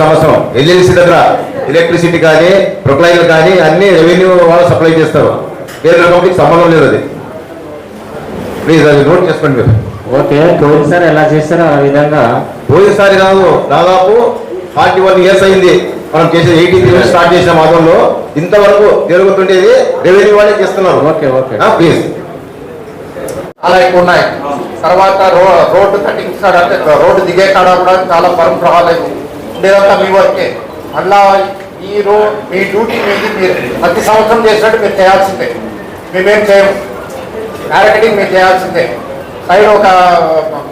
సంవత్సరం ఎల్ఎల్సి దగ్గర ఎలక్ట్రిసిటీ కానీ ప్రొక్లైన్లు కానీ అన్ని రెవెన్యూ వాళ్ళు సప్లై చేస్తారు. వేరే కంపెనీకి సంబంధం లేదు. అది ప్లీజ్ అది నోట్ చేసుకోండి మీరు. ఓకే, పోయినసారి ఎలా చేస్తారో ఆ విధంగా. పోయినసారి కాదు, దాదాపు 41 years అయింది మనం చేసే 18 years స్టార్ట్ చేసిన మాదంలో ఇంతవరకు జరుగుతుండేది రెవెన్యూ వాళ్ళే చేస్తున్నారు. Okay okay please. చాలా ఎక్కువ ఉన్నాయి. తర్వాత రోడ్డు కటింగ్ కాడ అంటే రోడ్డు దిగే కాడ కూడా చాలా పరుపు రాలేదు ఉండేదంతా మీ వరకే. మళ్ళా మీ డ్యూటీ మీది మీరు ప్రతి సంవత్సరం చేసినట్టు మీరు చేయాల్సిందే. మేమేం చేయము, మార్కెటింగ్ మీరు చేయాల్సిందే. సైడ్ ఒక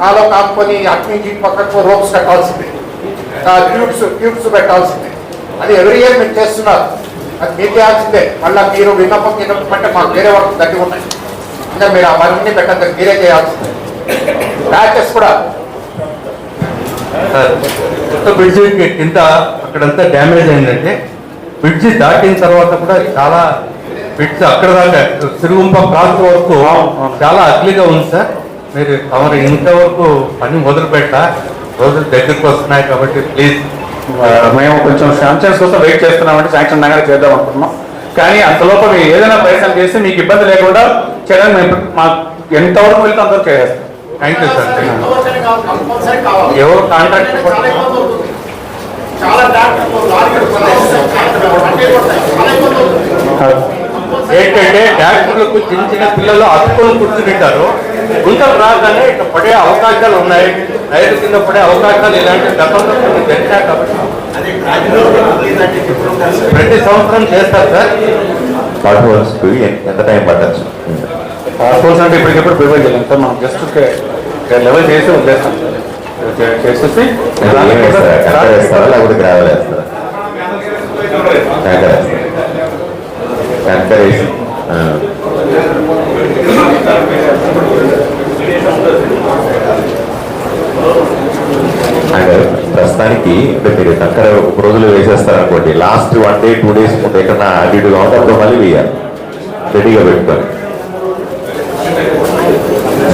కాలం కాపుకొని అటు నుంచి పక్కకు రోప్స్ కట్టాల్సిందే, ట్యూబ్స్ పెట్టాల్సిందే. అది ఎవ్రీ ఇయర్ మీరు చేస్తున్నారు, అది మీరు చేయాల్సిందే. మళ్ళీ మీరు విన్నపం అంటే మాకు వేరే వర్క్ దగ్గర ఉన్నాయి, ఇంకా మీరు అవన్నీ పెట్టండి, మీరే చేయాల్సిందే. ప్యాచెస్ కూడా కొత్త బ్రిడ్జి కింద అక్కడంతా డ్యామేజ్ అయిందంటే బ్రిడ్జి దాటిన తర్వాత కూడా చాలా బ్రిడ్జ్ అక్కడ దాకా సిరుగుంప ప్రాంతం వరకు చాలా అగ్లీగా ఉంది సార్. మీరు తమరు ఇంతవరకు పని మొదలు పెట్టా, రోజులు దగ్గరికి వస్తున్నాయి కాబట్టి ప్లీజ్. మేము కొంచెం శాంక్షన్స్ కోసం వెయిట్ చేస్తున్నామంటే శాంక్షన్ దగ్గర చేద్దాం అనుకుంటున్నాం. కానీ అంతలోపు మీరు ఏదైనా ప్రయత్నం చేస్తే మీకు ఇబ్బంది లేకుండా చేయడానికి మేము మాకు ఎంతవరకు వెళ్తే అంతవరకు చేస్తాం. Thank you sir. ఎవరు కాంట్రాక్ట్ ఏంటంటే డాక్టర్లకు చిన్న చిన్న పిల్లలు అతుకొని కూర్చుంటారు, గుంతలు రాగానే ఇట్లా పడే అవకాశాలు ఉన్నాయి, రైతు కింద పడే అవకాశాలు ఇలాంటి గతంలో జరిగాయి కాబట్టి ప్రతి సంవత్సరం చేస్తారు సార్. ఎంత టైం పట్టచ్చు? పాస్పోర్ట్స్ అంటే ఇప్పటికెప్పుడు ప్రిపేర్ చేయలేము సార్. మనం జస్ట్ లెవెల్ చేసి వదిలేస్తాం. చేసేసి లేకపోతే గ్రావెల్ వేస్తారా? కంకర్ వేసి ప్రస్తుతానికి ఇప్పుడు మీరు కంకర ఒక రోజులో వేసేస్తారనుకోండి, లాస్ట్ 1 day 2 days ముందు ఎక్కడన్నా అడ్డుగా ఉంటే అప్పుడు మళ్ళీ వేయాలి, రెడీగా పెట్టుకొని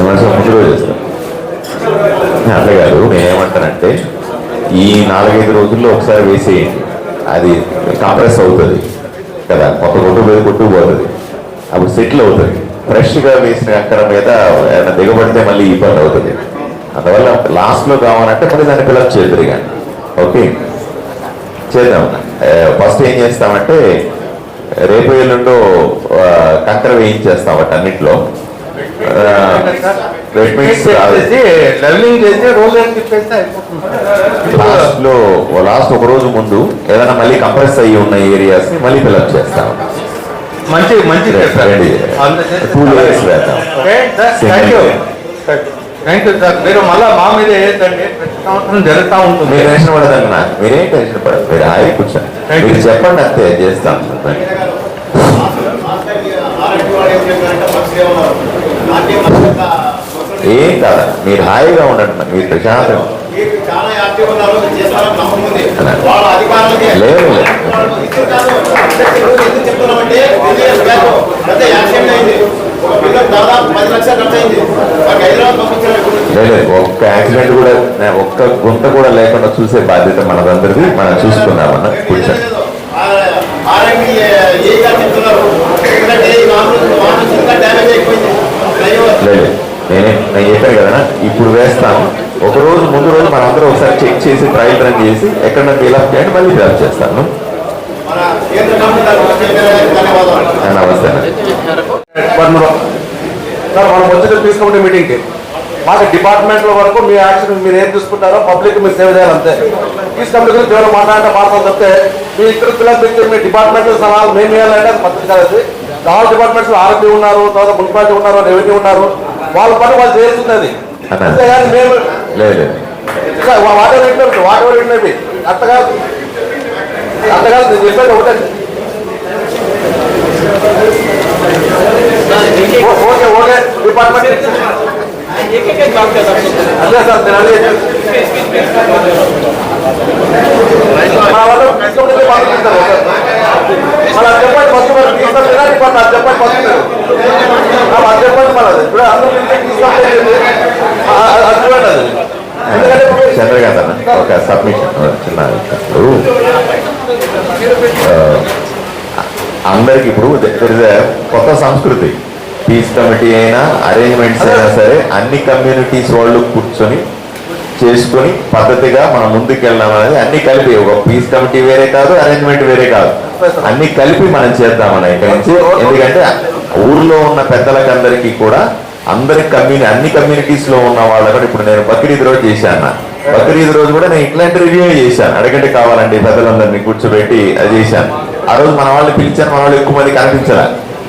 ముందు రోజు వేస్తాం. అట్లా కాదు, నేనేమంటానంటే ఈ 4-5 రోజుల్లో ఒకసారి వేసేయండి, అది కంప్రెస్ అవుతుంది కదా, కొట్టుకుపోతుంది, అప్పుడు సెటిల్ అవుతుంది. ఫ్రెష్గా వేసిన కంకర మీద ఏమైనా దిగబడితే మళ్ళీ ఇబ్బంది అవుతుంది. అందువల్ల లాస్ట్లో కావాలంటే మళ్ళీ దాన్ని ఫిలప్ చేద్దరు కానీ. ఓకే, చేద్దాం. ఫస్ట్ ఏం చేస్తామంటే రేపు ఎల్లుండో కంకర వేయించేస్తాం వాటి అన్నింటిలో. లాస్ట్ ఒక రోజు ముందు ఏదైనా మళ్ళీ కంప్రెస్ అయ్యి ఉన్న ఏరియాస్ ని మళ్ళీ ఫిలప్ చేస్తాం. మంచి 2 layers వేద్దాం. Thank you sir. మీరు మళ్ళీ మా మీద ఏంటంటే ప్రతి సంవత్సరం జరుగుతూ ఉంటుంది. మీరు టెన్షన్ పడదన్నా, మీరేం టెన్షన్ పడదు, మీరు హాయి కూర్చోండి, మీరు చెప్పండి అంతే చేస్తాం. ఏం కాదు, మీరు హాయిగా ఉండండి, మీరు ప్రశాంతంగా. లేదు లేదు, ఒక్క యాక్సిడెంట్ కూడా, ఒక్క గుంత కూడా లేకుండా చూసే బాధ్యత మనదందరిది. మనం చూసుకున్నామన్నా కూర్చోండి. లేదు, నేను చెప్పాను కదా, ఇప్పుడు వేస్తాను. ఒక రోజు ముందు రోజు మనందరూ ఒకసారి చెక్ చేసి ట్రయల్ రన్ చేసి ఎక్కడన్నా ఫిలప్ చేయండి, మళ్ళీ ఫిలప్ చేస్తాను. నమస్తే సార్. మనం వచ్చి తీసుకుంటే మీటింగ్కి మాకు డిపార్ట్మెంట్ల వరకు మీ యాక్షన్ మీరు ఏం తీసుకుంటారో పబ్లిక్ మీరు సేవ చేయాలంతే. తీసుకుంటే గురించి ఎవరు మాట్లాడతాం చెప్తే మీ ఇక్కడ ఫిలప్ చేస్తే మీ డిపార్ట్మెంట్ సలహాలు మేము వేయాలంటే అది పద్ధతి కాదు. చాలా డిపార్ట్మెంట్స్ ఆర్పీ ఉన్నారు, తర్వాత మున్సిపాలిటీ ఉన్నారు, రెవెన్యూ ఉన్నారు, వాళ్ళ పని వాళ్ళు చేస్తున్నది. అంతేగాని మేము వాటర్ వింటున్నది అంత కాదు నేను చెప్పేది ఒకటే. ఓకే డిపార్ట్మెంట్ అదే సార్, నేను అదే మన చెప్పండి ఫస్ట్ చెప్పండి ఫస్ట్ చెప్పండి మనది ఇప్పుడు అందరూ చంద్రకాంత్ అన్న ఒక సబ్మిషన్ చిన్న అందరికి ఇప్పుడు కొత్త సంస్కృతి, పీస్ కమిటీ అయినా అరేంజ్మెంట్స్ అయినా సరే అన్ని కమ్యూనిటీస్ వాళ్ళు కూర్చొని చేసుకొని పద్ధతిగా మనం ముందుకు వెళ్ళాం అనేది అన్ని కలిపి, ఒక పీస్ కమిటీ వేరే కాదు, అరేంజ్మెంట్ వేరే కాదు, అన్ని కలిపి మనం చేద్దామని ఇక్కడి నుంచి. ఎందుకంటే ఊర్లో ఉన్న పెద్దలకు అందరికీ కూడా అన్ని కమ్యూనిటీస్ లో ఉన్న వాళ్ళు కూడా, ఇప్పుడు నేను బక్రీద్ రోజు చేశాను, బక్రీద్ రోజు కూడా నేను ఇట్లాంటి రివ్యూ చేశాను, అడగండి కావాలండి పెద్దలందరినీ కూర్చోబెట్టి అది చేశాను. ఆ రోజు మన వాళ్ళు పిలిచాను, మన వాళ్ళు ఎక్కువ మంది కనిపించాల.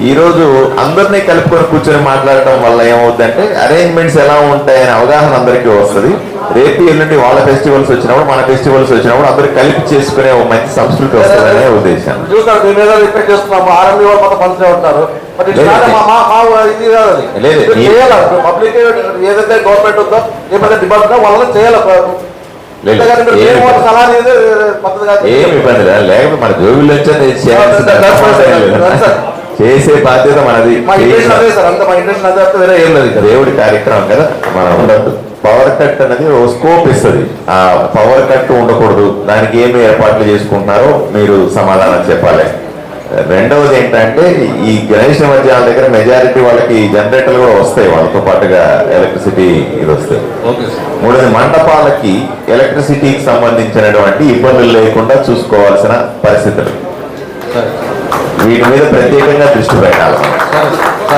ఈ రోజు అందరినీ కలుపుకొని కూర్చొని మాట్లాడటం వల్ల ఏమవుతుందంటే అరేంజ్మెంట్స్ ఎలా ఉంటాయనే అవగాహన అందరికీ వస్తుంది. రేపు ఎల్లుండి వాళ్ళ ఫెస్టివల్స్ వచ్చినప్పుడు, మన ఫెస్టివల్స్ వచ్చినప్పుడు అందరూ కలిపి చేసుకునే ఒక మంచి సంస్కృతి వస్తుందనే ఉద్దేశం. చూస్తారు మీ మీద రిక్వెస్ట్ చేస్తున్నాము, ఆర్ఎంబీ వాళ్ళు మొత్తం మంచిగా ఉంటారు. బట్ ఇది కాదు, ఇది కాదు, లేదు. చేయాలి. పబ్లిక్ ఏదైతే గవర్నమెంట్ ఉందో, ఏమైతే డిపార్ట్మెంట్ వాళ్ళని చేయాలి. ఏమి ఇబ్బంది లేదు, లేకపోతే మన జోబుల్లో చేసే బాధ్యత మనది. దేవుడి కార్యక్రమం కదా మనం ఉండద్దు. పవర్ కట్ అనేది ఓ స్కోప్ ఇస్తుంది, ఆ పవర్ కట్ ఉండకూడదు, దానికి ఏమి ఏర్పాట్లు చేసుకుంటున్నారో మీరు సమాధానం చెప్పాలి. రెండవది ఏంటంటే ఈ గణేష్ నిమజ్జనాల దగ్గర మెజారిటీ వాళ్ళకి జనరేటర్లు కూడా వస్తాయి, వాళ్ళతో పాటుగా ఎలక్ట్రిసిటీ ఇది వస్తాయి. మూడోది మండపాలకి ఎలక్ట్రిసిటీకి సంబంధించినటువంటి ఇబ్బందులు లేకుండా చూసుకోవాల్సిన పరిస్థితులు, వీటి మీద ప్రత్యేకంగా దృష్టి పెట్టాలి.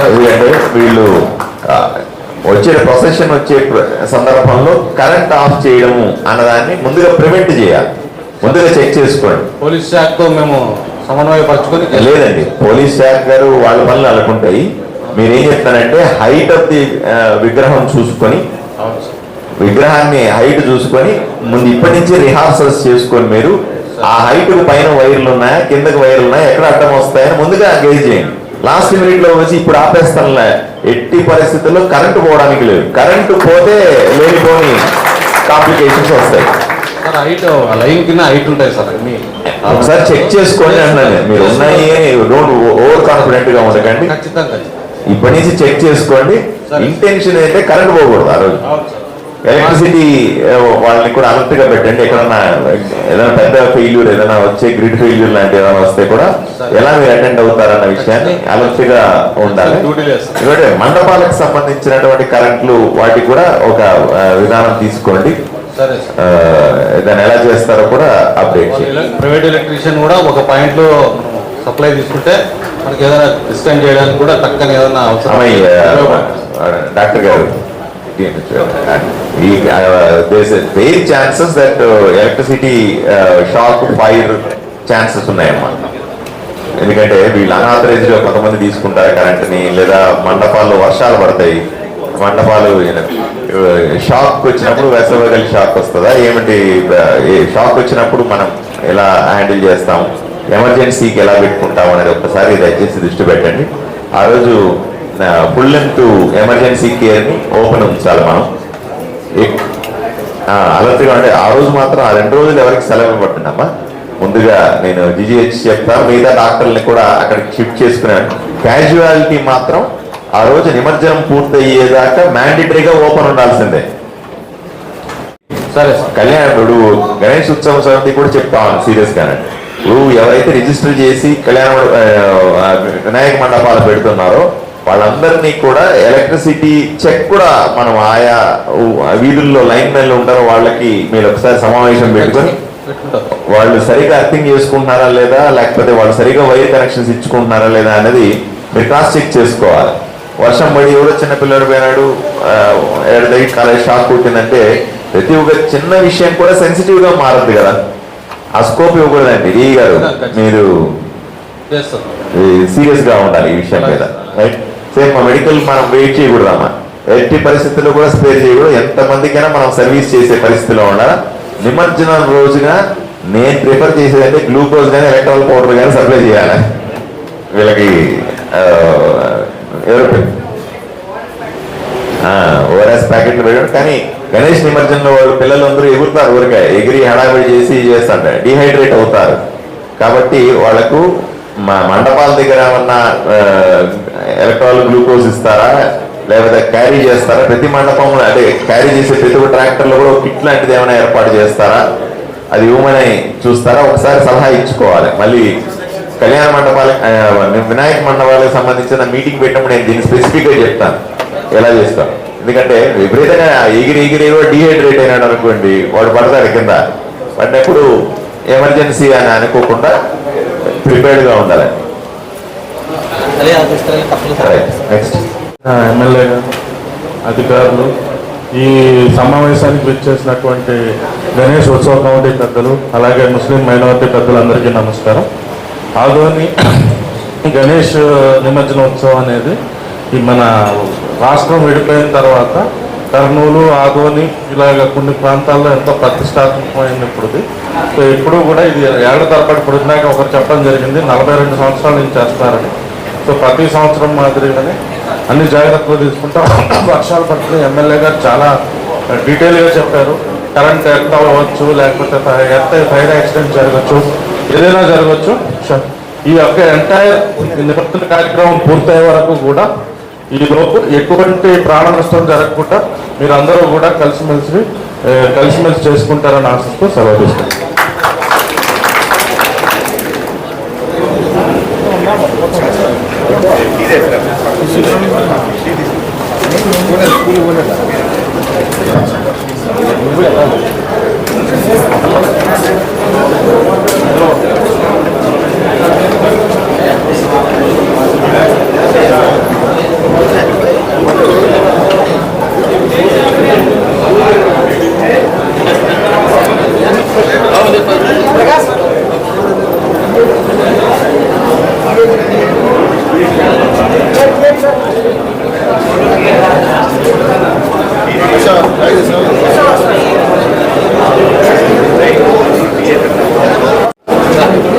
ఎందుకంటే వీళ్ళు వచ్చే ప్రొసెషన్ వచ్చే సందర్భంలో కరెంట్ ఆఫ్ చేయడము అన్నదాన్ని ముందుగా ప్రివెంట్ చేయాలి, ముందుగా చెక్ చేసుకోండి. పోలీస్ శాఖతో మేము సమన్వయపరచుకొని లేదండి, పోలీస్ శాఖ గారు వాళ్ళ పనులు అనుకుంటాయి. మీరేం చెప్తానంటే హైట్ ఆఫ్ ది విగ్రహం చూసుకొని, విగ్రహాన్ని హైట్ చూసుకొని ముందు ఇప్పటి నుంచి రిహార్సల్స్ చేసుకొని మీరు ఆ హైట్ పైన వైర్లు ఉన్నాయా, కిందకి వైర్లు ఉన్నాయా, ఎక్కడ అడ్డం వస్తాయని ముందుగా గేజ్ చేయండి. లాస్ట్ మినిట్ లో వచ్చి ఇప్పుడు ఆపేస్తానులే, ఎట్టి పరిస్థితుల్లో కరెంటు పోవడానికి లేదు. కరెంటు పోతే లేనిపోని కాంప్లికేషన్స్ వస్తాయి. హైట్ లైన్ కింద హైట్ ఉంటాయి సార్, అన్ని ఒకసారి చెక్ చేసుకోండి అన్నాను. మీరు ఉన్నాయి రోడ్ ఓవర్ కాన్ఫిడెంట్ గా ఉండకండి, ఖచ్చితంగా ఇప్పటి నుంచి చెక్ చేసుకోండి. ఇంటెన్షన్ అయితే కరెంట్ పోకూడదు. ఆ రోజు ఎలక్ట్రిసిటీ వాళ్ళని కూడా అలర్ట్ గా పెట్టండి. ఎక్కడన్నా ఏదైనా పెద్ద ఫెయిల్యూర్, ఏదైనా వచ్చే గ్రిడ్ ఫెయిల్యూర్ లాంటి ఏదైనా వస్తే కూడా ఎలా మీరు అటెండ్ అవుతారన్న విషయాన్ని అలర్ట్ గా ఉండాలి. ఎందుకంటే మండపాలకు సంబంధించినటువంటి కరెంట్లు వాటికి కూడా ఒక విధానం తీసుకోండి, దాన్ని ఎలా చేస్తారో కూడా అప్డేట్ చేయండి. ప్రైవేట్ ఎలక్ట్రీషియన్ కూడా ఒక పాయింట్ లో సప్లై తీసుకుంటే మనకి ఏదైనా డిస్కౌంట్ చేయడానికి కూడా టక్కని ఏదైనా అవసరం. డాక్టర్ గారు, very chances that electricity shock fire chances ఉన్నాయమ్మా. ఎందుకంటే వీళ్ళు అనాథరైజ్డ్ కొంతమంది తీసుకుంటారు కరెంట్ని, లేదా మండపాల్లో వర్షాలు పడతాయి, మండపాలు షాక్ వచ్చినప్పుడు వెసవగలి షాక్ వస్తుందా ఏమిటి, షాక్ వచ్చినప్పుడు మనం ఎలా హ్యాండిల్ చేస్తాం, ఎమర్జెన్సీకి ఎలా పెట్టుకుంటాం అనేది ఒక్కసారి దయచేసి దృష్టి పెట్టండి. ఆ రోజు ఫుల్ లెంత్ ఎమర్జెన్సీ కేర్ని ఓపెన్ ఉంచాలి మనం అలర్ట్గా. అంటే ఆ రోజు మాత్రం ఆ 2 రోజులు ఎవరికి సెలవు ఇవ్వబట్టిందమ్మా. ముందుగా నేను GGH చెప్తాను, మిగతా డాక్టర్ని కూడా అక్కడికి షిఫ్ట్ చేసుకున్నాను. క్యాజువాలిటీ మాత్రం ఆ రోజు నిమజ్జనం పూర్తయ్యేదాకా మ్యాండేటరీగా ఓపెన్ ఉండాల్సిందే. సరే, కళ్యాణుడు గణేష్ ఉత్సవ సమితి కూడా చెప్తాను సీరియస్ గానే. ఇప్పుడు ఎవరైతే రిజిస్టర్ చేసి వినాయక మండపాలు పెడుతున్నారో వాళ్ళందరినీ కూడా ఎలక్ట్రిసిటీ చెక్ కూడా మనం ఆయా వీధుల్లో లైన్ మెన్లు ఉంటారో వాళ్ళకి మీరు ఒకసారి సమావేశం పెట్టుకొని వాళ్ళు సరిగా అర్థం చేసుకుంటున్నారా లేదా, లేకపోతే వాళ్ళు సరిగా వైర్ కనెక్షన్స్ ఇచ్చుకుంటున్నారా లేదా అనేది మీరు క్రాస్ చెక్ చేసుకోవాలి. వర్షం పడి ఎవరో చిన్నపిల్లడు పోయినాడు, కాలేజ్ షాక్ కొట్టిందంటే ప్రతి ఒక్క చిన్న విషయం కూడా సెన్సిటివ్ గా మారద్దు కదా, ఆ స్కోప్ ఇవ్వకూడదండి. ఈ గారు మీరు సీరియస్ గా ఉండాలి ఈ విషయం మీద. రైట్, సేమ్ మెడికల్ మనం వెయిట్ చేయకూడదమ్మా, ఎట్టి పరిస్థితుల్లో కూడా స్పేర్ చేయకూడదు. ఎంతమందికైనా మనం సర్వీస్ చేసే పరిస్థితిలో ఉండాలి. నిమజ్జనం రోజుగా నేను ప్రిఫర్ చేసేదంటే గ్లూకోజ్ కానీ ఎలక్ట్రాల్ పౌడర్ కానీ సప్లై చేయాలి వీళ్ళకి. ఓఆర్ఎస్ ప్యాకెట్లు పెట్టాడు, కానీ గణేష్ నిమజ్జనంలో వాళ్ళు పిల్లలందరూ ఎగురుతారు, ఊరికే ఎగిరి హడావిడి చేసి చేస్తుంటారు, డిహైడ్రేట్ అవుతారు. కాబట్టి వాళ్ళకు మండపాల దగ్గర ఏమన్నా ఎలక్ట్రాల్ గ్లూకోజ్ ఇస్తారా, లేకపోతే క్యారీ చేస్తారా, ప్రతి మండపంలో అంటే క్యారీ చేసే ప్రతి ఒక్క ట్రాక్టర్లో కూడా కిట్ లాంటిది ఏమైనా ఏర్పాటు చేస్తారా, అది ఇవ్వమని చూస్తారా ఒకసారి సలహా ఇచ్చుకోవాలి. మళ్ళీ కళ్యాణ మండపాలకు వినాయక మండపాలకు సంబంధించిన మీటింగ్ పెట్టినప్పుడు నేను దీన్ని స్పెసిఫిక్గా చెప్తాను ఎలా చేస్తాను. ఎందుకంటే విపరీతంగా ఎగిరి డిహైడ్రేట్ అయినాడు అనుకోండి, వాడు పడతాడు కింద. పడినప్పుడు ఎమర్జెన్సీ అని అనుకోకుండా ప్రిపేర్డ్గా ఉండాలి. నెక్స్ట్ ఎమ్మెల్యే గారు, అధికారులు, ఈ సమావేశానికి విచ్చేసినటువంటి గణేష్ ఉత్సవ కమిటీ పెద్దలు, అలాగే ముస్లిం మైనారిటీ పెద్దలందరికీ నమస్కారం. ఆదోని గణేష్ నిమజ్జనోత్సవం అనేది ఈ మన రాష్ట్రం విడిపోయిన తర్వాత కర్నూలు, ఆదోని ఇలాగ కొన్ని ప్రాంతాల్లో ఎంతో ప్రతిష్టాత్మకమైంది ఇప్పుడు. సో ఇప్పుడు కూడా ఇది ఏళ్ల తరబడి ఇప్పుడు ఇందాక ఒకరు చెప్పడం జరిగింది 42 సంవత్సరాల నుంచి చేస్తున్నారని. సో ప్రతి సంవత్సరం మాదిరిగానే అన్ని జాగ్రత్తలు తీసుకుంటాం. వర్షాలు పడుతుంది, ఎమ్మెల్యే గారు చాలా డీటెయిల్గా చెప్పారు. కరెంట్ ఎర్త్ అవ్వచ్చు, లేకపోతే ఫైర్ యాక్సిడెంట్ జరగచ్చు, ఏదైనా జరగచ్చు. ఈ యొక్క ఎంటైర్ నిబంధన కార్యక్రమం పూర్తయ్యే వరకు కూడా ఈ లోపు ఎటువంటి ప్రాణ నష్టం జరగకుండా మీరందరూ కూడా కలిసిమెలిసి చేసుకుంటారని ఆశిస్తూ సెలవు తీసుకుంటాం.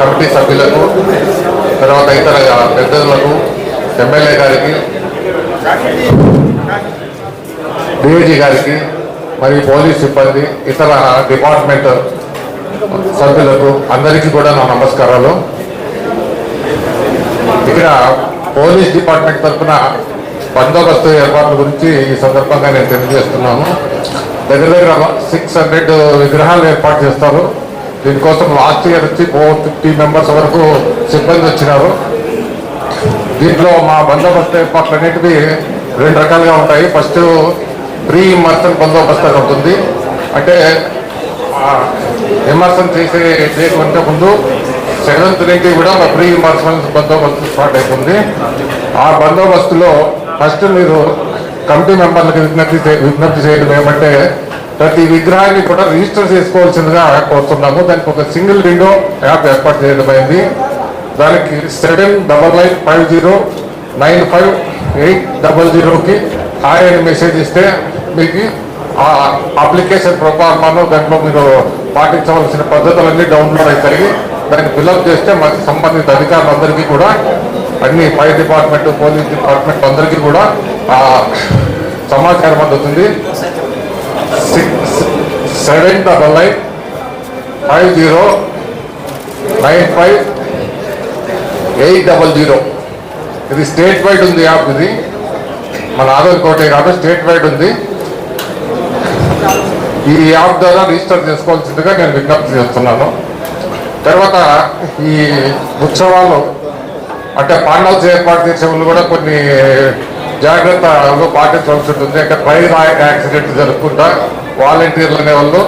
కమిటీ సభ్యులకు, తర్వాత ఇతర పెద్దలకు, ఎమ్మెల్యే గారికి, డిఐజీ గారికి, మరియు పోలీస్ సిబ్బంది, ఇతర డిపార్ట్మెంట్ సభ్యులకు అందరికీ కూడా నా నమస్కారాలు. ఇక్కడ పోలీస్ డిపార్ట్మెంట్ తరఫున బందోబస్తు ఏర్పాట్ల గురించి ఈ సందర్భంగా నేను తెలియజేస్తున్నాను. దగ్గర 600 విగ్రహాలు ఏర్పాటు చేస్తారు. దీనికోసం లాస్ట్ ఇయర్ వచ్చి 450 మెంబర్స్ వరకు సిబ్బంది వచ్చినారు. దీంట్లో మా బందోబస్తు ఏర్పాట్లు అనేటివి 2 రకాలుగా ఉంటాయి. ఫస్ట్ ప్రీ ఇమర్షన్ బందోబస్తు అని ఉంటుంది. అంటే ఇమర్షన్ చేయకుంటే ముందు 7th నుంచి కూడా ప్రీ ఇమర్షన్ బందోబస్తు స్టార్ట్ అవుతుంది. ఆ బందోబస్తులో ఫస్ట్ మీరు కమిటీ మెంబర్లకు విజ్ఞప్తి చేయడం ఏమంటే ప్రతి విగ్రహాన్ని కూడా రిజిస్టర్ చేసుకోవాల్సిందిగా కోరుతున్నాము. దానికి ఒక సింగిల్ విండో యాప్ ఏర్పాటు చేయడం అయింది. దానికి 7955958000కి హాయ్ అని మెసేజ్ ఇస్తే మీకు ఆ అప్లికేషన్ ప్రొఫార్మాను దాంట్లో మీరు పాటించవలసిన పద్ధతులన్నీ డౌన్లోడ్ అవుతాయి. దాన్ని ఫిల్అప్ చేస్తే మాకు సంబంధిత అధికారులందరికీ కూడా అన్ని ఫైర్ డిపార్ట్మెంట్, పోలీస్ డిపార్ట్మెంట్ అందరికీ కూడా సమాచారం అందుతుంది. 7955958000 ఇది స్టేట్ వైడ్ ఉంది యాప్. ఇది మన ఆధార్ కోటే కాదు, స్టేట్ వైడ్ ఉంది. ఈ యాప్ ద్వారా రిజిస్టర్ చేసుకోవాల్సిందిగా నేను విజ్ఞప్తి చేస్తున్నాను. తర్వాత ఈ ఉత్సవాలు అంటే పాండవ్స్ ఏర్పాటు చేసే వాళ్ళు కూడా కొన్ని జాగ్రత్తలు పాటించవలసి ఉంటుంది. అంటే ఫైర్ యాక్సిడెంట్ జరగకుండా వాలంటీర్లు అనే వాళ్ళు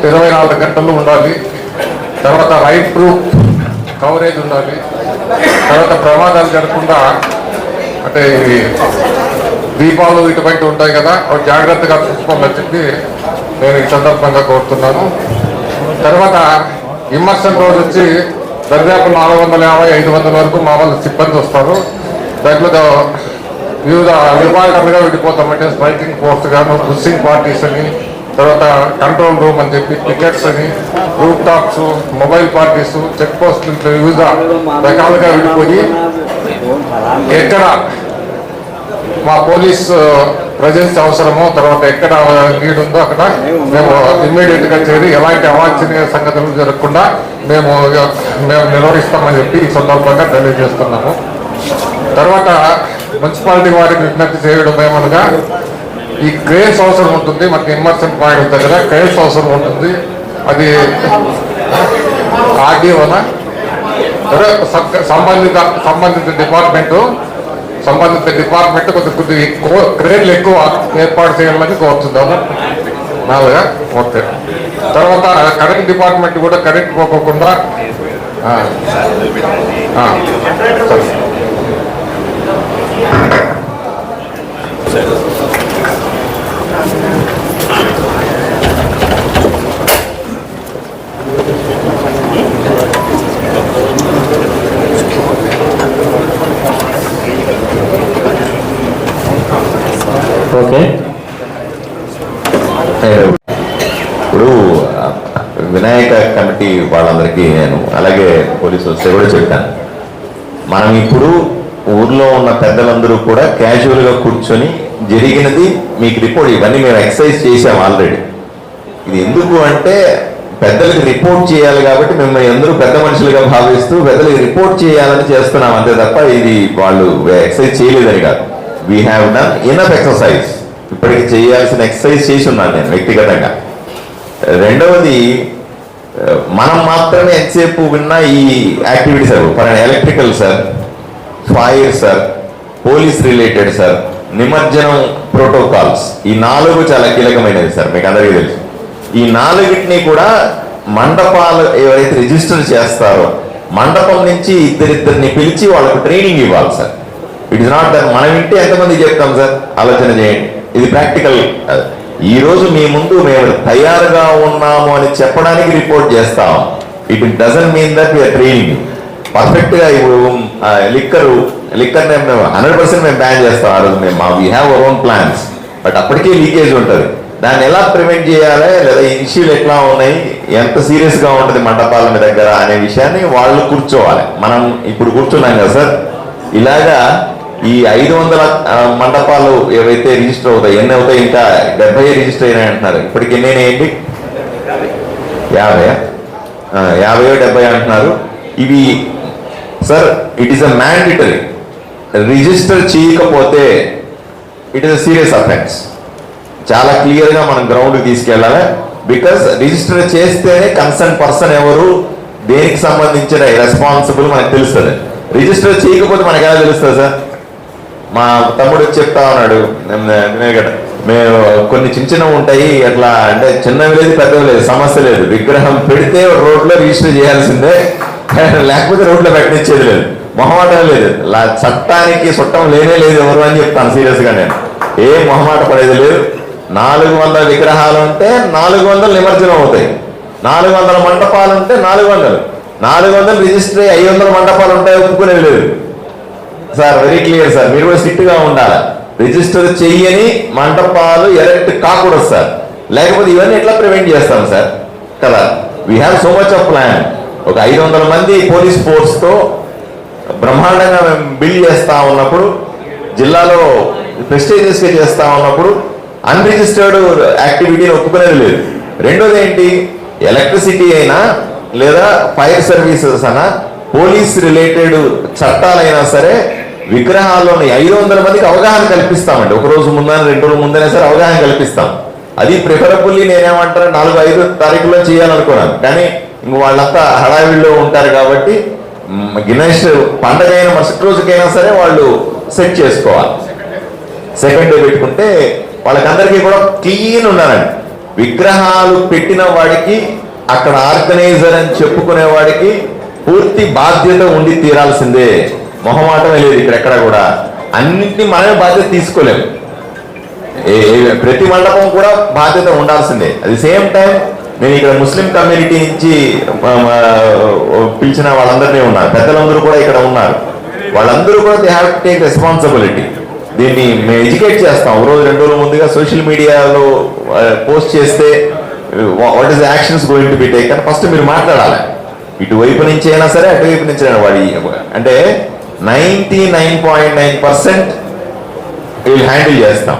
24 గంటలు ఉండాలి. తర్వాత రైట్ ప్రూఫ్ కవరేజ్ ఉండాలి. తర్వాత ప్రమాదాలు జరగకుండా అంటే దీపాలు ఇటువంటి ఉంటాయి కదా, అవి జాగ్రత్తగా చూసుకోవాలని చెప్పి నేను ఈ సందర్భంగా కోరుతున్నాను. తర్వాత ఇమ్మర్షన్ రోజు వచ్చి దాదాపు 450-500 వరకు మా వాళ్ళు సిబ్బంది వస్తారు. దాంట్లో వివిధ విభాగాలుగా విడిపోతామంటే స్ట్రైకింగ్ ఫోర్స్ గాను, బుస్సింగ్ పార్టీస్ అని, తర్వాత కంట్రోల్ రూమ్ అని చెప్పి, టికెట్స్ అని, roof tops, mobile parties, check పోస్టులు, వివిధ రకాలుగా విడిపోయి ఎక్కడ మా పోలీస్ ప్రజెన్స్ అవసరమో, తర్వాత ఎక్కడ నీడ్ ఉందో అక్కడ మేము ఇమ్మీడియట్ గా చేరి ఎలాంటి అవాంఛనీయ సంగతులు జరగకుండా మేము నిర్వహిస్తామని చెప్పి ఈ సందర్భంగా తెలియజేస్తున్నాము. తర్వాత మున్సిపాలిటీ వారికి విజ్ఞప్తి చేయడం ఏమనగా ఈ క్రేన్స్ అవసరం ఉంటుంది. మనకి ఇమ్మర్షన్ పాయింట్ దగ్గర క్రేన్స్ అవసరం ఉంటుంది. అది ఆర్డీఓనా సంబంధిత డిపార్ట్మెంట్ కొద్ది ఎక్కువ క్రేడ్లు ఎక్కువ ఏర్పాటు చేయాలని కోరుతున్నాను. నాలుగా ఓకే. తర్వాత కరెంట్ డిపార్ట్మెంట్ కూడా కరెంట్ పోకుండా ఓకే. ఇప్పుడు వినాయక కమిటీ వాళ్ళందరికీ నేను అలాగే పోలీసు వస్తే కూడా చెప్పాను, మనం ఇప్పుడు ఊర్లో ఉన్న పెద్దలందరూ కూడా క్యాజువల్గా కూర్చొని జరిగినది మీకు రిపోర్ట్, ఇవన్నీ మేము ఎక్సర్సైజ్ చేసాం ఆల్రెడీ. ఇది ఎందుకు అంటే పెద్దలకు రిపోర్ట్ చేయాలి కాబట్టి మిమ్మల్ని అందరూ పెద్ద మనుషులుగా భావిస్తూ పెద్దలకు రిపోర్ట్ చేయాలని చేస్తున్నాం అంతే తప్ప ఇది వాళ్ళు ఎక్సర్సైజ్ చేయలేదని కాదు. We have done enough exercise. ఇప్పటికి చేయాల్సిన ఎక్సర్సైజ్ చేసి ఉన్నాను నేను వ్యక్తిగతంగా. రెండవది, మనం మాత్రమే ఎంతసేపు విన్నా ఈ activities electrical sir, fire sir, police related sir, నిమజ్జనం ప్రోటోకాల్స్, ఈ 4 చాలా కీలకమైనది సార్, మీకు అందరికీ తెలుసు. ఈ 4టిని కూడా మండపాలు ఎవరైతే రిజిస్టర్ చేస్తారో మండపం నుంచి ఇద్దరిని పిలిచి వాళ్ళకు ట్రైనింగ్ ఇవ్వాలి sir. It is not that మనం ఇంటే ఎంతమంది చెప్తాం సార్, ఆలోచన చేయండి. ఇది ప్రాక్టికల్. ఈ రోజు మీ ముందు మేము తయారుగా ఉన్నాము అని చెప్పడానికి రిపోర్ట్ చేస్తాం. It doesn't mean that we are training perfect గా. ఇప్పుడు లిక్కర్ 100% మేము బ్యాన్ చేస్తాం. ఆ రోజు మేము we have our own plans. But అప్పటికే లీకేజ్ ఉంటుంది. దాన్ని ఎలా ప్రివెంట్ చేయాలి, లేదా ఇష్యూలు ఎట్లా ఉన్నాయి, ఎంత సీరియస్ గా ఉంటుంది మండపాల దగ్గర అనే విషయాన్ని వాళ్ళు కూర్చోవాలి. మనం ఇప్పుడు కూర్చున్నాం కదా సార్, ఇలాగా ఈ 500 మండపాలు ఏవైతే రిజిస్టర్ అవుతాయి, ఎన్ని అవుతాయి, ఇంకా 70 రిజిస్టర్ అయినాయి అంటున్నారు. ఇప్పటికి ఎన్ని అయినాయండి? 50 70 అంటున్నారు. ఇవి sir it is a mandatory. Register చేయకపోతే it is a serious offence. చాలా క్లియర్గా మనం గ్రౌండ్కి తీసుకెళ్ళాలి. బికాస్ రిజిస్టర్ చేస్తేనే కన్సర్న్ పర్సన్ ఎవరు, దేనికి సంబంధించిన రెస్పాన్సిబుల్ మనకు తెలుస్తుంది. రిజిస్టర్ చేయకపోతే మనకు ఎలా తెలుస్తుంది సార్? మా తమ్ముడు చెప్తా ఉన్నాడు, మేము కొన్ని చిన్న ఉంటాయి అట్లా, అంటే చిన్నవి లేదు పెద్దవి లేదు, సమస్య లేదు. విగ్రహం పెడితే రోడ్లో రిజిస్టర్ చేయాల్సిందే, లేకపోతే రోడ్లో పెట్టనిచ్చేది లేదు. మొహమాటం లేదు. చట్టానికి చుట్టం లేనే లేదు ఎవరు అని చెప్తాను సీరియస్గా నేను. ఏ మొహమాట పడేది లేదు. 400 విగ్రహాలు ఉంటే 400 నిమజ్జనం అవుతాయి. 400 మండపాలు ఉంటే 400 రిజిస్టర్ అయ్యి 500 మండపాలు ఉంటాయి, ఒప్పుకునేది లేదు సార్. Very clear sir. మీరు కూడా స్ట్రిక్ట్ గా ఉండాలి. రిజిస్టర్ చెయ్యని మండపాలు ఎరెక్ట్ కాకూడదు సార్. లేకపోతే ఇవన్నీ ఎట్లా ప్రివెంట్ చేస్తాం సార్ కదా? We have so much of plan. ఒక 500 మంది పోలీస్ ఫోర్స్ తో బ్రహ్మాండంగా మేము బిల్డ్ చేస్తా ఉన్నప్పుడు, జిల్లాలో ప్రెస్టీజియస్ గా చేస్తా ఉన్నప్పుడు అన్రిజిస్టర్డ్ యాక్టివిటీని ఒప్పుకునేది లేదు. రెండోది ఏంటి, ఎలక్ట్రిసిటీ అయినా లేదా ఫైర్ సర్వీసెస్ అయినా పోలీస్ రిలేటెడ్ చట్టాలైనా సరే విగ్రహాల్లోని 500 మందికి అవగాహన కల్పిస్తామండి. ఒక రోజు ముందని 2 రోజుల ముందైనా సరే అవగాహన కల్పిస్తాం. అది ప్రిఫరబుల్లీ నేనేమంటాను 4-5 తారీఖులో చేయాలనుకున్నాను. కానీ ఇంక వాళ్ళంతా హడావిడిలో ఉంటారు కాబట్టి గణేష్ పండగ అయిన మరుసటి రోజుకైనా సరే వాళ్ళు సెట్ చేసుకోవాలి. సెకండ్ డే పెట్టుకుంటే వాళ్ళకందరికీ కూడా క్లీన్ ఉండాలండి. విగ్రహాలు పెట్టిన వాడికి, అక్కడ ఆర్గనైజర్ అని చెప్పుకునే వాడికి పూర్తి బాధ్యత ఉండి తీరాల్సిందే. మొహమాటమే లేదు ఇక్కడ ఎక్కడ కూడా. అన్నింటినీ మనమే బాధ్యత తీసుకోలేము. ప్రతి మండపం కూడా బాధ్యత ఉండాల్సిందే. అట్ ది సేమ్ టైం నేను ఇక్కడ ముస్లిం కమ్యూనిటీ నుంచి పిలిచిన వాళ్ళందరినీ ఉన్నారు, పెద్దలందరూ కూడా ఇక్కడ ఉన్నారు. వాళ్ళందరూ కూడా they have to take responsibility. దీన్ని మేము ఎడ్యుకేట్ చేస్తాం. ఒక రోజు 2 రోజుల ముందుగా సోషల్ మీడియాలో పోస్ట్ చేస్తే what is actions going to be taken first మీరు మాట్లాడాలి. ఇటువైపు నుంచి అయినా సరే అటువైపు నుంచి అయినా వాడి అంటే 99.9% వీళ్ళు హ్యాండిల్ చేస్తాం.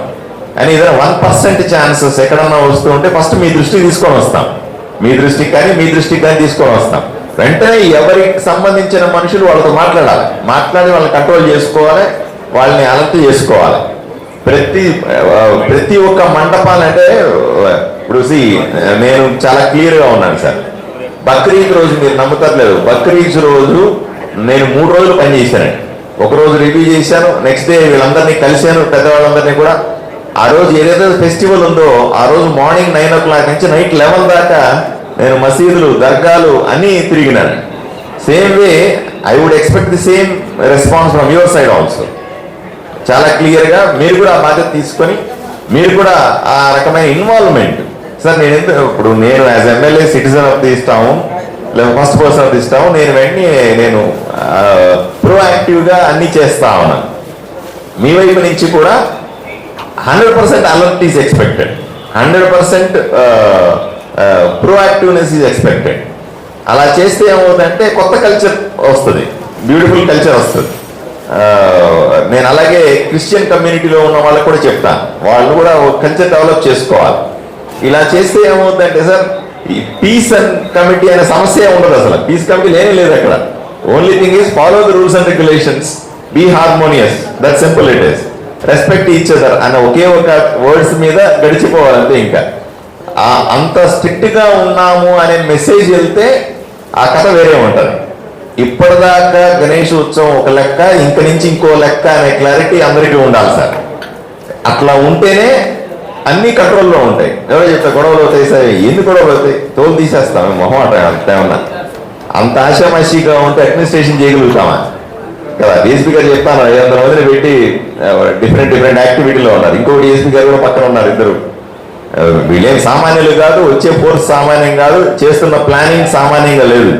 అని ఏదైనా 1% ఛాన్సెస్ ఎక్కడన్నా వస్తూ ఉంటే ఫస్ట్ మీ దృష్టికి తీసుకొని వస్తాం. మీ దృష్టికి కానీ తీసుకొని వస్తాం. వెంటనే ఎవరికి సంబంధించిన మనుషులు వాళ్ళతో మాట్లాడాలి. మాట్లాడి వాళ్ళని కంట్రోల్ చేసుకోవాలి, వాళ్ళని అలర్ట్ చేసుకోవాలి. ప్రతి ఒక్క మండపాలు అంటే ఇప్పుడు నేను చాలా క్లియర్గా ఉన్నాను సార్. బక్రీద్ రోజు మీరు నమ్ముతారు లేదు, బక్రీద్ రోజు నేను 3 రోజులు పనిచేశానండి. ఒక రోజు రివ్యూ చేశాను, నెక్స్ట్ డే వీళ్ళందరినీ కలిశాను, పెద్దవాళ్ళందరినీ కూడా. ఆ రోజు ఏదైతే ఫెస్టివల్ ఉందో ఆ రోజు మార్నింగ్ 9 o'clock నుంచి నైట్ 11 దాకా నేను మసీదులు, దర్గాలు అన్నీ తిరిగినాను. Same way I would expect the same response from your side also. చాలా క్లియర్గా మీరు కూడా ఆ బాధ్యత తీసుకొని మీరు కూడా ఆ రకమైన ఇన్వాల్వ్మెంట్. సార్ నేను ఇప్పుడు నేను as MLA citizen of this town, లేదా first person of this town, నేను వెంటనే నేను ప్రోయాక్టివ్గా అన్నీ చేస్తా ఉన్నాను. మీ వైపు నుంచి కూడా 100% alert is expected, 100% proactiveness is expected. అలా చేస్తే ఏమవుతుందంటే కొత్త కల్చర్ వస్తుంది, బ్యూటిఫుల్ కల్చర్ వస్తుంది. నేను అలాగే క్రిస్టియన్ కమ్యూనిటీలో ఉన్న వాళ్ళకి కూడా చెప్తాను, వాళ్ళు కూడా కల్చర్ డెవలప్ చేసుకోవాలి. ఇలా చేస్తే ఏమవుతుందంటే సార్, ఈ పీస్ అండ్ కమిటీ అనే సమస్య ఉండదు. అసలు పీస్ కమిటీ లేనే లేదు అక్కడ. Only thing is follow the rules and regulations, be harmonious, that simple it is. Respect each other అన్న ఒకే ఒక వర్డ్స్ మీద గడిచిపోవాలంటే ఇంకా అంత స్ట్రిక్ట్ గా ఉన్నాము అనే మెసేజ్ వెళ్తే ఆ కథ వేరే ఉంటుంది. ఇప్పటిదాకా గణేష్ ఉత్సవం ఒక లెక్క, ఇంక నుంచి ఇంకో లెక్క అనే క్లారిటీ అందరికీ ఉండాలి సార్. అట్లా ఉంటేనే అన్ని కంట్రోల్లో ఉంటాయి. ఎవరో చెప్తా గొడవలు అవుతాయి సార్, ఎన్ని గొడవలు అవుతాయి, తోలు తీసేస్తాం మొహం అంతేమన్నా. అంత ఆశామాషిగా ఉంటే అడ్మినిస్ట్రేషన్ చేయగలుగుతామా కదా. డిఎస్పీ గారు చెప్తాను, 500 మందిని పెట్టి డిఫరెంట్ యాక్టివిటీలో ఉన్నారు. ఇంకో డిఎస్పీ గారు కూడా పక్కన ఉన్నారు, ఇద్దరు. వీళ్ళేం సామాన్యులు కాదు, వచ్చే ఫోర్స్ సామాన్యం కాదు, చేస్తున్న ప్లానింగ్ సామాన్యంగా లేదు.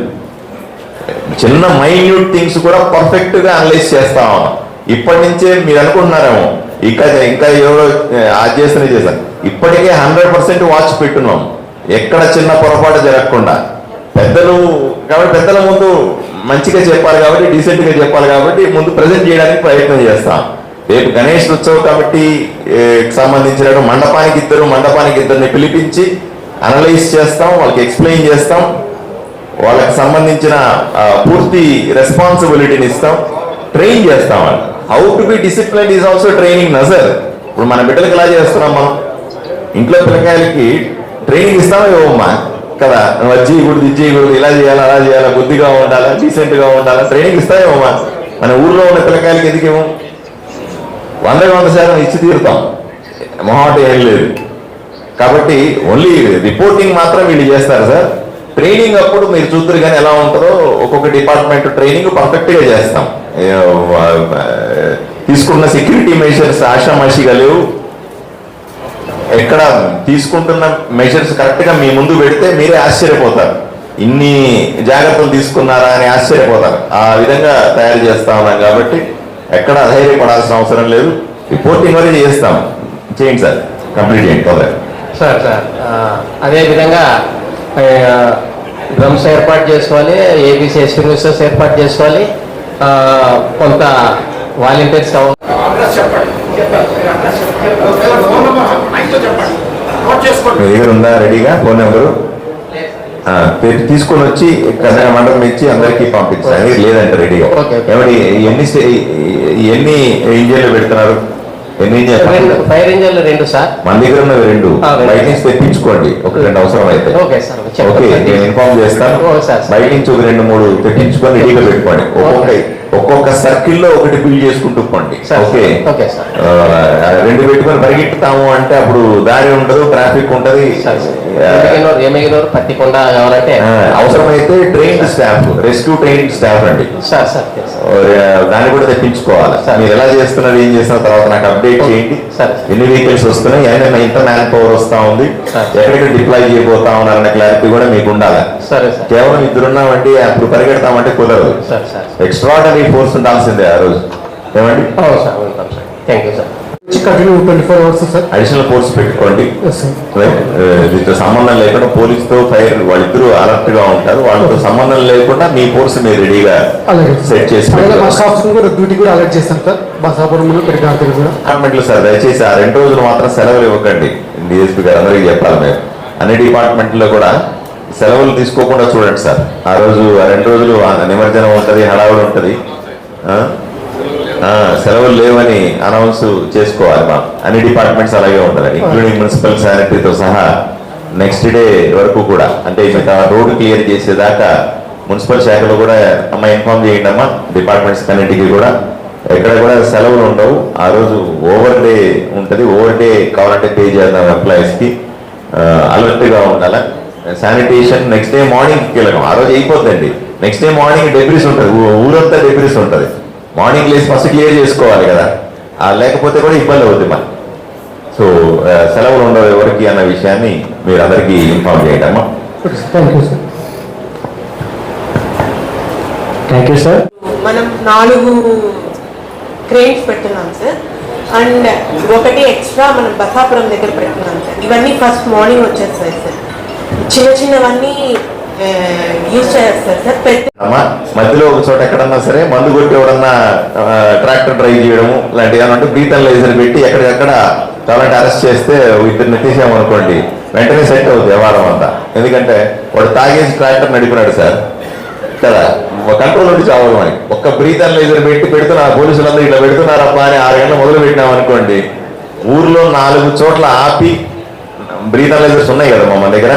చిన్న మైన్యూట్ థింగ్స్ కూడా పర్ఫెక్ట్ గా అనలైజ్ చేస్తా ఉన్నాం. ఇప్పటి నుంచే మీరు అనుకుంటున్నారేమో ఇంకా ఎవరో అది చేశాను. ఇప్పటికే 100% వాచ్ పెట్టున్నాం, ఎక్కడ చిన్న పొరపాటు జరగకుండా. పెద్దలు కాబట్టి పెద్దల ముందు మంచిగా చెప్పాలి కాబట్టి, డీసెంట్ గా చెప్పాలి కాబట్టి ముందు ప్రజెంట్ చేయడానికి ప్రయత్నం చేస్తాం. రేపు గణేష్ ఉత్సవ కమిటీ సంబంధించిన మండపానికి ఇద్దరిని పిలిపించి అనలైజ్ చేస్తాం, వాళ్ళకి ఎక్స్ప్లెయిన్ చేస్తాం, వాళ్ళకి సంబంధించిన పూర్తి రెస్పాన్సిబిలిటీని ఇస్తాం, ట్రైన్ చేస్తాం. వాళ్ళు how to be discipline is also training నజర్. ఇప్పుడు మన బిడ్డలకి ఎలా చేస్తున్నాం మనం, ఇంట్లో పిల్లకాయలకి ట్రైనింగ్ ఇస్తామో ఇవ్వమ్మా కదా, నువ్వు అది చేయకూడదు, ఇది చేయకూడదు, ఇలా చేయాలా, అలా చేయాలా, బుద్ధిగా ఉండాలా, డీసెంట్ గా ఉండాలా, ట్రైనింగ్ ఇస్తామేమమ్మా. మన ఊర్లో ఉన్న పిల్లకాయలకి ఎందుకేమో 100% ఇచ్చి తీరుతాం, మొహమాట ఏం లేదు. కాబట్టి ఓన్లీ రిపోర్టింగ్ మాత్రం వీళ్ళు చేస్తారు సార్. ట్రైనింగ్ అప్పుడు మీరు చూద్దరు కానీ ఎలా ఉంటుందో, ఒక్కొక్క డిపార్ట్మెంట్ ట్రైనింగ్ పర్ఫెక్ట్ గా చేస్తాం. తీసుకున్న సెక్యూరిటీ మెజర్స్ ఆషామాషిగా లేవు. ఎక్కడ తీసుకుంటున్న మెజర్స్ కరెక్ట్ గా మీ ముందు పెడితే మీరే ఆశ్చర్యపోతారు, ఇన్ని జాగ్రత్తలు తీసుకున్నారా అని ఆశ్చర్యపోతారు. ఆ విధంగా తయారు చేస్తా ఉన్నాం కాబట్టి ఎక్కడ ధైర్యపడాల్సిన అవసరం లేదు. రిపోర్టింగ్ వరకు చేస్తాం, చేయండి సార్, కంప్లీట్ చేయండి. సార్ అదేవిధంగా డ్రమ్స్ ఏర్పాటు చేసుకోవాలి, ఏబీసీ ఎస్టిమేషన్స్ ఏర్పాటు చేసుకోవాలి, కొంత వాలంటీర్స్ మీ దగ్గర ఉందా రెడీగా ఫోన్ నెంబరు? తీసుకొని వచ్చి కళ్యాణ మండపం ఇచ్చి అందరికీ పంపించాలి. లేదంటే రెడీగా ఏమండి, ఎన్ని ఇంజన్లు పెడుతున్నారు? ఫైర్ ఇంజన్లు 2 సార్. మన దగ్గర ఉన్నవి 2. బయట నుంచి తెప్పించుకోండి, ఒక 2 అవసరం అయితే. ఓకే, నేను ఇన్ఫార్మ్ చేస్తాను. బయట నుంచి ఒక 2-3 తెప్పించుకొని రెడీగా పెట్టుకోండి. ఒక్కొక్క సర్కిల్లో ఒకటి బిల్డ్ చేసుకుంటూ పోండి. ఓకే, 2 పెట్టుకొని పరిగెట్టుతాము అంటే అప్పుడు దారి ఉండదు, ట్రాఫిక్ ఉంటది. పత్తికొండ కావాలంటే అవసరమైతే trained staff, rescue trained staff అండి, దాన్ని కూడా తెప్పించుకోవాలి. మీరు ఎలా చేస్తున్నారు, ఏం చేస్తున్న తర్వాత నాకు అప్డేట్ చేయండి. ఎన్ని వెహికల్స్ వస్తున్నాయి, ఎంత మ్యాన్ పవర్ వస్తా ఉంది, ఎక్కడెక్కడ డిప్లాయ్ చేయబోతా ఉన్నారన్న క్లారిటీ కూడా మీకు ఉండాలి. కేవలం 2 ఉన్నామండి అప్పుడు పరిగెడతామంటే కుదరదు. ఎక్స్ట్రాడనరీ ఫోర్స్ ఉండాల్సిందే ఆ రోజు. ఏమండి? Thank you sir. Additional force పెట్టుకోండి. దీంతో సంబంధం లేకుండా పోలీసుతో ఫైర్ వాళ్ళిద్దరూ అలర్ట్ గా ఉంటారు. వాళ్ళతో సంబంధం లేకుండా మీ ఫోర్స్ మీరు రెడీగా సెట్ చేసి డిపార్ట్మెంట్లు సార్ దయచేసి ఆ 2 రోజులు మాత్రం సెలవులు ఇవ్వకండి. డిఎస్పీ గారు అందరికీ చెప్పాలి. మేము అన్ని డిపార్ట్మెంట్లో కూడా సెలవులు తీసుకోకుండా చూడండి సార్. ఆ రోజు ఆ 2 రోజులు నిమజ్జనం ఉంటుంది, హడావుడు ఉంటుంది. సెలవులు లేవని అనౌన్స్ చేసుకోవాలి. మా అన్ని డిపార్ట్మెంట్స్ అలాగే ఉండాలి, ఇంక్లూడింగ్ మున్సిపల్ శానిటరీతో సహా నెక్స్ట్ డే వరకు కూడా, అంటే మిగతా రోడ్డు క్లియర్ చేసేదాకా మున్సిపల్ శాఖలో కూడా అమ్మ ఇన్ఫార్మ్ చేయండి అమ్మా, డిపార్ట్మెంట్స్ కన్నింటికి కూడా. ఎక్కడ కూడా సెలవులు ఉండవు, ఆ రోజు ఓవర్ డే ఉంటుంది. ఓవర్ డే కావాలంటే పే చేద్దాం ఎంప్లాయీస్కి. అలర్ట్గా ఉండాలి. శానిటేషన్ నెక్స్ట్ డే మార్నింగ్ కీలకం. ఆ రోజు అయిపోతుందండి, నెక్స్ట్ డే మార్నింగ్ డెబ్రిస్ ఉంటుంది, ఊరంతా డెబ్రిస్ ఉంటుంది. మార్నింగ్ లేసి ఫస్ట్ క్లియర్ చేసుకోవాలి కదా, లేకపోతే కూడా ఇబ్బంది అవుతుంది మరి. సో సెలవులు ఉండవు ఎవరికి అన్న విషయాన్ని మీరు అందరికీ ఇన్ఫార్మ్ చేయండి అమ్మా. Thank you sir. మనం 4 క్రెయిన్స్ పెట్టున్నాం సార్, అండ్ ఒకటి ఎక్స్ట్రా మనం బసాపురం దగ్గర పెట్టున్నాం సార్. ఇవన్నీ ఫస్ట్ మార్నింగ్ వచ్చేస్తాయి సార్. చిన్నవన్నీ యూజ్ చేస్తారు సార్. అమ్మా మధ్యలో ఒక చోట ఎక్కడన్నా సరే మందు కొట్టి ఎవడన్నా ట్రాక్టర్ డ్రైవ్ చేయడము లాంటివి ఏమంటే బ్రీత్ అనలైజర్ పెట్టి ఎక్కడికక్కడ కావాలంటే అరెస్ట్ చేస్తే ఇద్దరిని తీసామనుకోండి, వెంటనే సెట్ అవుతుంది వ్యవహారం అంతా. ఎందుకంటే వాడు తాగేసి ట్రాక్టర్ నడిపినాడు సార్ కదా, కంట్రోల్ నుండి చావాలి మనకి. ఒక్క బ్రీత్ అనలైజర్ పెడుతున్నారు పోలీసులందరూ, ఇట్లా పెడుతున్నారప్పా అని 6 గంటలు మొదలు పెట్టినాం అనుకోండి, ఊర్లో 4 చోట్ల ఆపి, బ్రీత్ అనలైజర్స్ ఉన్నాయి కదా మన దగ్గర,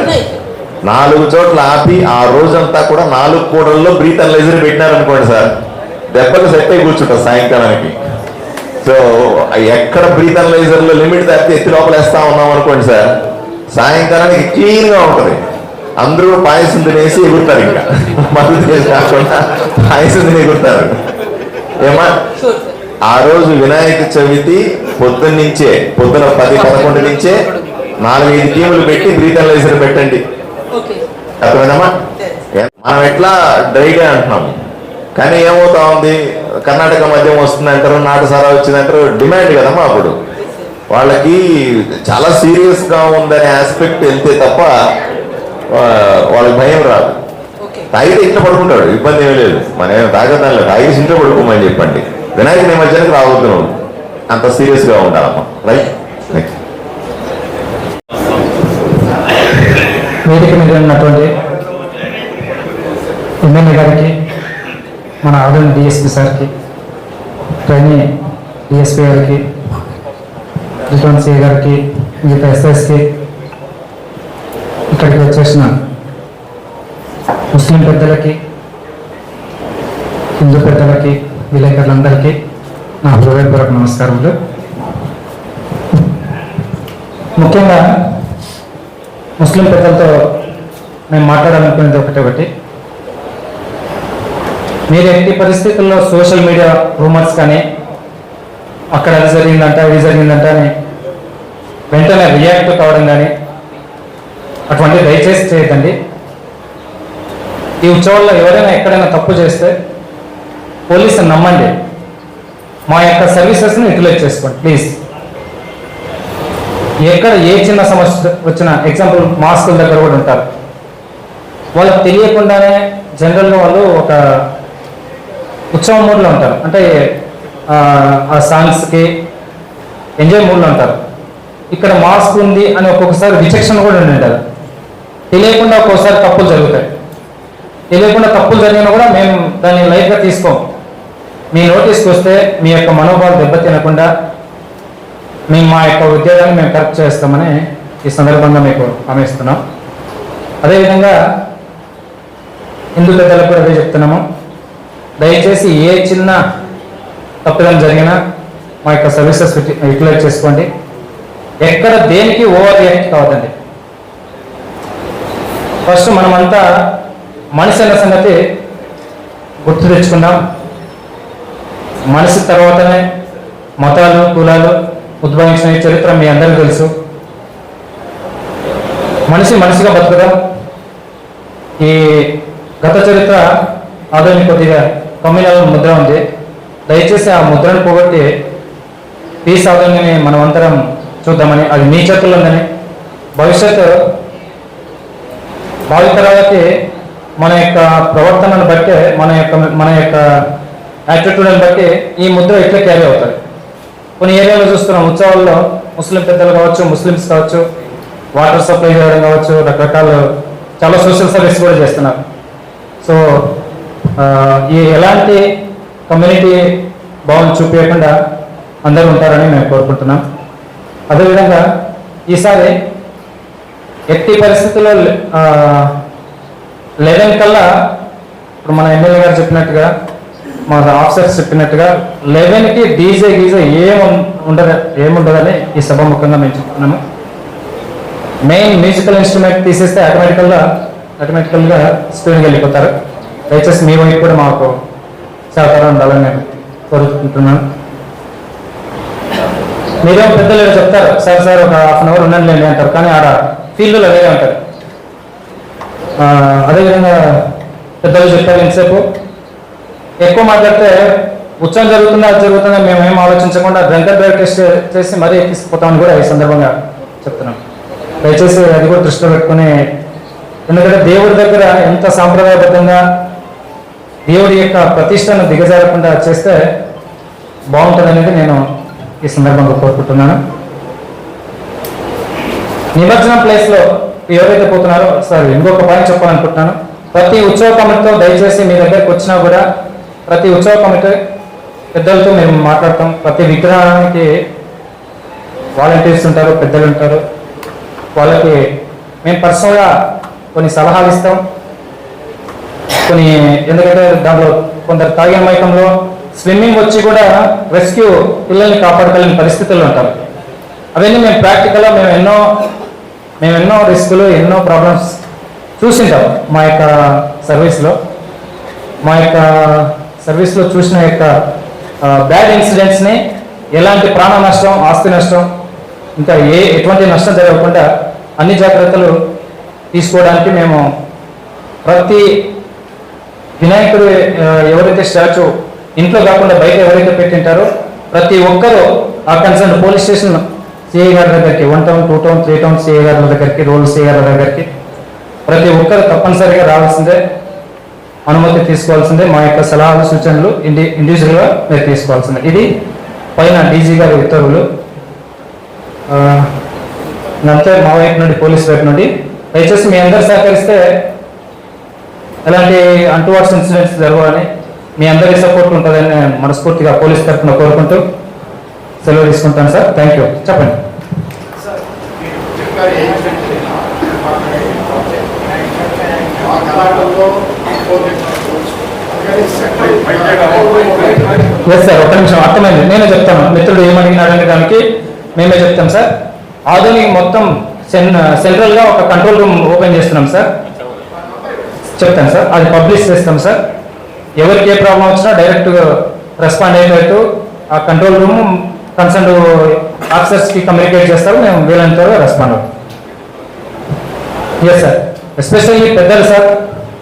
4 చోట్ల ఆపి ఆ రోజంతా కూడా 4 కూడల్లో బ్రీత్ అనలైజర్ పెట్టినారనుకోండి సార్, దెబ్బలు సెట్ అయి కూర్చుంటారు సాయంకాలానికి. సో ఎక్కడ బ్రీత్ అనలైజర్ లో లిమిట్ తప్పితే ఎత్తి లోపల వేస్తా ఉన్నాం అనుకోండి సార్, సాయంకాలానికి క్లీన్ గా ఉంటుంది. అందరూ పాయసం తినేసి ఎగురుతారు, ఇంకా మందు తినేసి కాకుండా పాయసం తిని ఎగురుతారు. ఏమా ఆ రోజు వినాయక చవితి పొద్దున్న 10-11 నుంచే 4-5 టీములు పెట్టి బ్రీత్ అనలైజర్ పెట్టండి. అర్థమైందమ్మా? మనం ఎట్లా డ్రైగా అంటున్నాము, కానీ ఏమవుతా ఉంది, కర్ణాటక మద్యం వస్తుందంటారు, నాటుసారా వచ్చిందంటారు, డిమాండ్ కదమ్మా. అప్పుడు వాళ్ళకి చాలా సీరియస్ గా ఉందనే ఆస్పెక్ట్ వెళ్తే తప్ప వాళ్ళకి భయం రాదు. తాగితే ఇంట్లో పడుకుంటాడు, ఇబ్బంది ఏమీ లేదు. మనం ఏం తాగదానిలో తాగేసి ఇంట్లో పడుకోమని చెప్పండి. వినాయక నిమజ్జనానికి రావద్దు నువ్వు, అంత సీరియస్ గా ఉండాలమ్మా. రైట్. నెక్స్ట్ వేదిక మీద ఉన్నటువంటి ఎమ్మెల్యే గారికి, మన ఆదరణ డిఎస్పీ సార్కి, ట్రైనీ డిఎస్పీ గారికి, రిటర్న్ సిఏ గారికి, మిగతా ఎస్ఎస్కి, ఇక్కడికి వచ్చేసిన ముస్లిం పెద్దలకి, హిందూ పెద్దలకి, విలేకరులందరికీ నా హృదయపూర్వక నమస్కారములు. ముఖ్యంగా ముస్లిం పెద్దలతో మేము మాట్లాడాలనుకునేది ఒకటి, మీరు ఎట్టి పరిస్థితుల్లో సోషల్ మీడియా రూమర్స్ కానీ అక్కడ అది జరిగిందంట ఇది జరిగిందంట అని వెంటనే రియాక్ట్ కావడం కానీ అటువంటి దయచేసి చేయకండి. ఈ ఉత్సవాల్లో ఎవరైనా ఎక్కడైనా తప్పు చేస్తే పోలీసుని నమ్మండి, మా యొక్క సర్వీసెస్ని యూటిలైజ్ చేసుకోండి ప్లీజ్. ఎక్కడ ఏ చిన్న సమస్య వచ్చినా, ఎగ్జాంపుల్ మాస్కుల దగ్గర కూడా ఉంటారు, వాళ్ళకి తెలియకుండానే జనరల్గా వాళ్ళు ఒక ఉత్సవం మూడ్లో ఉంటారు, అంటే ఆ సాంగ్స్కి ఎంజాయ్ మూడ్లో ఉంటారు. ఇక్కడ మాస్క్ ఉంది అని ఒక్కొక్కసారి రిజెక్షన్ కూడా ఉండింటారు. తెలియకుండా ఒక్కొక్కసారి తప్పులు జరుగుతాయి. తెలియకుండా తప్పులు జరిగినా కూడా మేము దాన్ని లైట్గా తీసుకోం. మీ నోటీస్కి వస్తే మీ యొక్క మనోభావాలు దెబ్బతినకుండా మేము మా యొక్క ఉద్యోగాన్ని మేము కరెక్ట్ చేస్తామని ఈ సందర్భంగా మీకు హామీ ఇస్తున్నాం. అదేవిధంగా హిందూ పెద్దలకు కూడా అదే చెప్తున్నాము, దయచేసి ఏ చిన్న తప్పిదం జరిగినా మా యొక్క సర్వీసెస్ యూటిలైజ్ చేసుకోండి. ఎక్కడ దేనికి ఓవర్ రియాక్ట్ కావద్దండి. ఫస్ట్ మనమంతా మనిషి అన్న సంగతి గుర్తు తెచ్చుకుందాం. మనిషి తర్వాతనే మతాలు కులాలు ఉద్భవించిన చరిత్ర మీ అందరికీ తెలుసు. మనిషిగా బతుకుదాం. ఈ గత చరిత్ర ఆధునిక కొద్దిగా కమ్యూనల్ ముద్ర ఉంది, దయచేసి ఆ ముద్రను పోగొట్టి పీస్ ఆధునికని మనం అందరం చూద్దామని, అది మీ చేతుల్లో ఉందని, భవిష్యత్తు భావితరాలకి మన యొక్క ప్రవర్తనను బట్టే మన యొక్క యాటిట్యూడ్ని బట్టి ఈ ముద్ర ఇట్లా క్యారీ అవుతుంది. కొన్ని ఏరియాలో చూస్తున్నాం, ఉత్సవాల్లో ముస్లిం పెద్దలు కావచ్చు, ముస్లిమ్స్ కావచ్చు, వాటర్ సప్లై చేయడం కావచ్చు, రకరకాల చాలా సోషల్ సర్వీస్ కూడా చేస్తున్నారు. సో ఈ ఎలాంటి కమ్యూనిటీ భావం చూపించకుండా అందరూ ఉంటారని మేము కోరుకుంటున్నాం. అదేవిధంగా ఈసారి ఎట్టి పరిస్థితుల్లో 11 కల్లా ఇప్పుడు మన ఎమ్మెల్యే గారు చెప్పినట్టుగా మా ఆఫీసర్స్ చెప్పినట్టుగా 11కి డీజే గీజే ఏముండదని ఈ సభ ముఖంగా మేము చెప్తున్నాము. మెయిన్ మ్యూజికల్ ఇన్స్ట్రుమెంట్ తీసేస్తే ఆటోమేటికల్గా స్క్రీన్కి వెళ్ళిపోతారు. దయచేసి మీ వైపు కూడా మాకు సహకారం ఉండాలని నేను కోరుకుంటున్నాను. మీరేమో పెద్దలు చెప్తారు సార్ ఒక హాఫ్ అన్ అవర్ ఉండండి అంటారు, కానీ ఆడ ఫీల్డ్లో వేరే ఉంటారు. అదేవిధంగా పెద్దలు చెప్పారు ఇంతసేపు ఎక్కువ మాట్లాడితే ఉత్సవం జరుగుతుందా మేమేం ఆలోచించకుండా డ్రంకర్ డ్రైవ్ టెస్ట్ చేసి మరీ తీసుకుపోతామని కూడా ఈ సందర్భంగా చెప్తున్నాం. దయచేసి అది కూడా దృష్టిలో పెట్టుకుని, ఎందుకంటే దేవుడి దగ్గర ఎంత సాంప్రదాయబద్ధంగా దేవుడి యొక్క ప్రతిష్టను దిగజారకుండా చేస్తే బాగుంటుంది అనేది నేను ఈ సందర్భంగా కోరుకుంటున్నాను. నిమజ్జనం ప్లేస్లో ఎవరైతే పోతున్నారో సార్ ఇంకొక పాయింట్ చెప్పాలనుకుంటున్నాను. ప్రతి ఉత్సవ కమిటీతో దయచేసి మీ దగ్గరికి వచ్చినా కూడా ప్రతి ఉత్సవ కమిటీ పెద్దలతో మేము మాట్లాడతాం. ప్రతి విగ్రహానికి వాలంటీర్స్ ఉంటారు, పెద్దలు ఉంటారు. వాళ్ళకి మేము పర్సనల్గా కొన్ని సలహాలు ఇస్తాం. ఎందుకంటే దాంట్లో కొందరు తాగిన మైకంలో స్విమ్మింగ్ వచ్చి కూడా రెస్క్యూ పిల్లల్ని కాపాడుకోలేని పరిస్థితుల్లో ఉంటారు. అవన్నీ మేము ప్రాక్టికల్గా మేము ఎన్నో రిస్కులు ఎన్నో ప్రాబ్లమ్స్ చూసింటాం మా యొక్క సర్వీస్లో చూసిన యొక్క బ్యాడ్ ఇన్సిడెంట్స్ని, ఎలాంటి ప్రాణ నష్టం, ఆస్తి నష్టం, ఇంకా ఎటువంటి నష్టం జరగకుండా అన్ని జాగ్రత్తలు తీసుకోవడానికి మేము ప్రతి వినాయకుడు ఎవరైతే స్టాచ్యూ ఇంట్లో కాకుండా బయట ఎవరైతే పెట్టింటారో ప్రతి ఒక్కరూ ఆ కన్సర్న్ పోలీస్ స్టేషన్ సిఐ గారి దగ్గరికి 1 టౌన్ 2 టౌన్ 3 టౌన్ సిఐ గారి దగ్గరికి రూరల్ సిఐ గారి దగ్గరికి ప్రతి ఒక్కరు తప్పనిసరిగా రావాల్సిందే, అనుమతి తీసుకోవాల్సిందే. మా యొక్క సలహాలు సూచనలు ఇండివిజువల్గా మీరు తీసుకోవాల్సిందే. ఇది పైన డీజీ గారి ఉత్తర్వులు. అంతే మా వైపు నుండి, పోలీస్ వైపు నుండి. దయచేసి మీ అందరు సహకరిస్తే ఎలాంటి అన్టువర్డ్స్ ఇన్సిడెంట్స్ జరగాలని మీ అందరి సపోర్ట్ ఉంటుందని నేను మనస్ఫూర్తిగా పోలీస్ తరఫున కోరుకుంటూ సెలవు తీసుకుంటాను సార్. Thank you. చెప్పండి. ఎస్ సార్, ఒక్క నిమిషం, అర్థమైంది. నేనే చెప్తాను. మిత్రుడు ఏమడిగినాడనే దానికి మేమే చెప్తాం సార్. ఆధునిక మొత్తం సెంట్రల్గా ఒక కంట్రోల్ రూమ్ ఓపెన్ చేస్తున్నాం సార్. చెప్తాను సార్, అది పబ్లిష్ చేస్తాం సార్. ఎవరికి ఏ ప్రాబ్లం వచ్చినా డైరెక్ట్గా రెస్పాండ్ అయ్యేటట్టు ఆ కంట్రోల్ రూమ్ కన్సర్న్ ఆఫీసర్స్కి కమ్యూనికేట్ చేస్తారు. మేము వీలైనంత రెస్పాండ్ అవుతాం. ఎస్ సార్, ఎస్పెషల్లీ పెద్దలు సార్,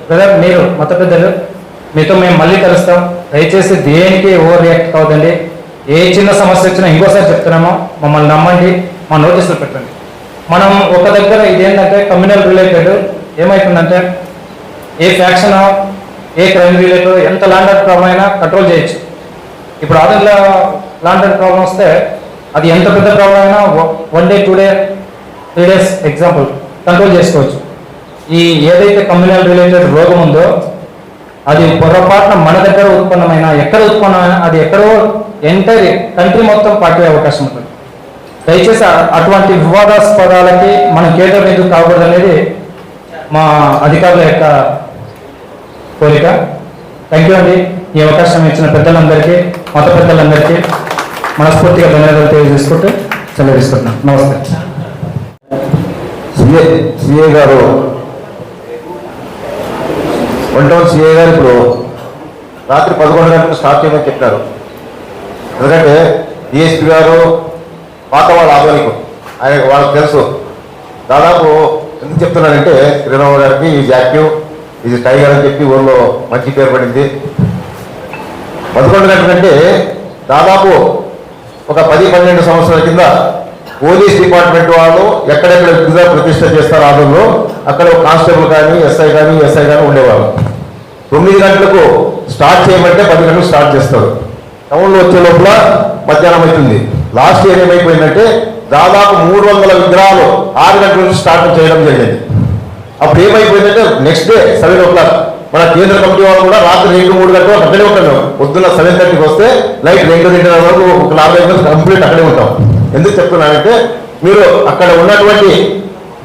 బ్రదర్ మీరు మత పెద్దలు, మీతో మేము మళ్ళీ కలుస్తాం. దయచేసి దేనికి ఓవర్ రియాక్ట్ కావద్దండి. ఏ చిన్న సమస్య వచ్చినా ఇంకోసారి చెప్తున్నామో మమ్మల్ని నమ్మండి, మా నోటీసులు పెట్టండి. మనం ఒక దగ్గర ఇదేంటంటే కమ్యూనల్ రిలేటెడ్ ఏమవుతుందంటే ఏ ఫ్యాక్షన్, ఏ క్రైమ్ రిలేటెడ్ ఎంత ల్యాండ్ ఆర్డర్ ప్రాబ్లం అయినా కంట్రోల్ చేయొచ్చు. ఇప్పుడు ఆధునిక ల్యాండ్ ఆర్డర్ ప్రాబ్లం వస్తే అది ఎంత పెద్ద ప్రాబ్లం అయినా 1 day 2 day 3 days example control చేసుకోవచ్చు. ఈ ఏదైతే కమ్యూనల్ రిలేటెడ్ రోగం ఉందో అది పొరపాటున మన దగ్గర ఉత్పన్నమైన, ఎక్కడ ఉత్పన్నమైన అది ఎక్కడో ఎంటైర్ కంట్రీ మొత్తం పాకే అవకాశం ఉంటుంది. దయచేసి అటువంటి వివాదాస్పదాలకి మనం కేటర్ ఎందుకు కాకూడదు అనేది మా అధికారుల యొక్క కోరిక. థ్యాంక్ యూ అండి. ఈ అవకాశం ఇచ్చిన పెద్దలందరికీ, మత పెద్దలందరికీ మనస్ఫూర్తిగా ధన్యవాదాలు తెలియజేసుకుంటూ సెలవు తీసుకుంటున్నాం. నమస్తే. సిఏ గారు 1 టౌన్ సిఏ గారు ఇప్పుడు రాత్రి 11 గంటలకు స్టార్ట్ చేయమని చెప్పారు. ఎందుకంటే డిఎస్పీ గారు పాత వాళ్ళ ఆధునికం, వాళ్ళకి తెలుసు. దాదాపు ఎందుకు చెప్తున్నానంటే శ్రీరామ గారికి ఈజ్ యాక్టివ్, ఇది టైగర్ అని చెప్పి ఊళ్ళో మంచి పేరు పడింది. 11 గంటల కంటే దాదాపు ఒక 10-12 సంవత్సరాల కింద పోలీస్ డిపార్ట్మెంట్ వాళ్ళు ఎక్కడెక్కడ విధంగా ప్రతిష్ట చేస్తారు ఆధుల్లో అక్కడ కానిస్టేబుల్ కానీ ఎస్ఐ కానీ ఉండేవాళ్ళు. 9 గంటలకు స్టార్ట్ చేయమంటే 10 గంటలకు స్టార్ట్ చేస్తారు. టౌన్లో వచ్చే లోపల మధ్యాహ్నం అవుతుంది. లాస్ట్ ఇయర్ ఏమైపోయిందంటే దాదాపు 300 విగ్రహాలు 6 గంటల నుంచి స్టార్ట్ చేయడం జరిగింది. అప్పుడు ఏమైపోయిందంటే నెక్స్ట్ డే 7 o'clock మన కేంద్ర కమిటీ వాళ్ళు కూడా రాత్రి 2-3 గంటలు అక్కడే ఉంటాం. పొద్దున్న 7:30కి వస్తే నైట్ 2-2:30 వరకు ఒక 4-5 గంటలు కంప్లీట్ అక్కడే ఉంటాం. ఎందుకు చెప్తున్నానంటే మీరు అక్కడ ఉన్నటువంటి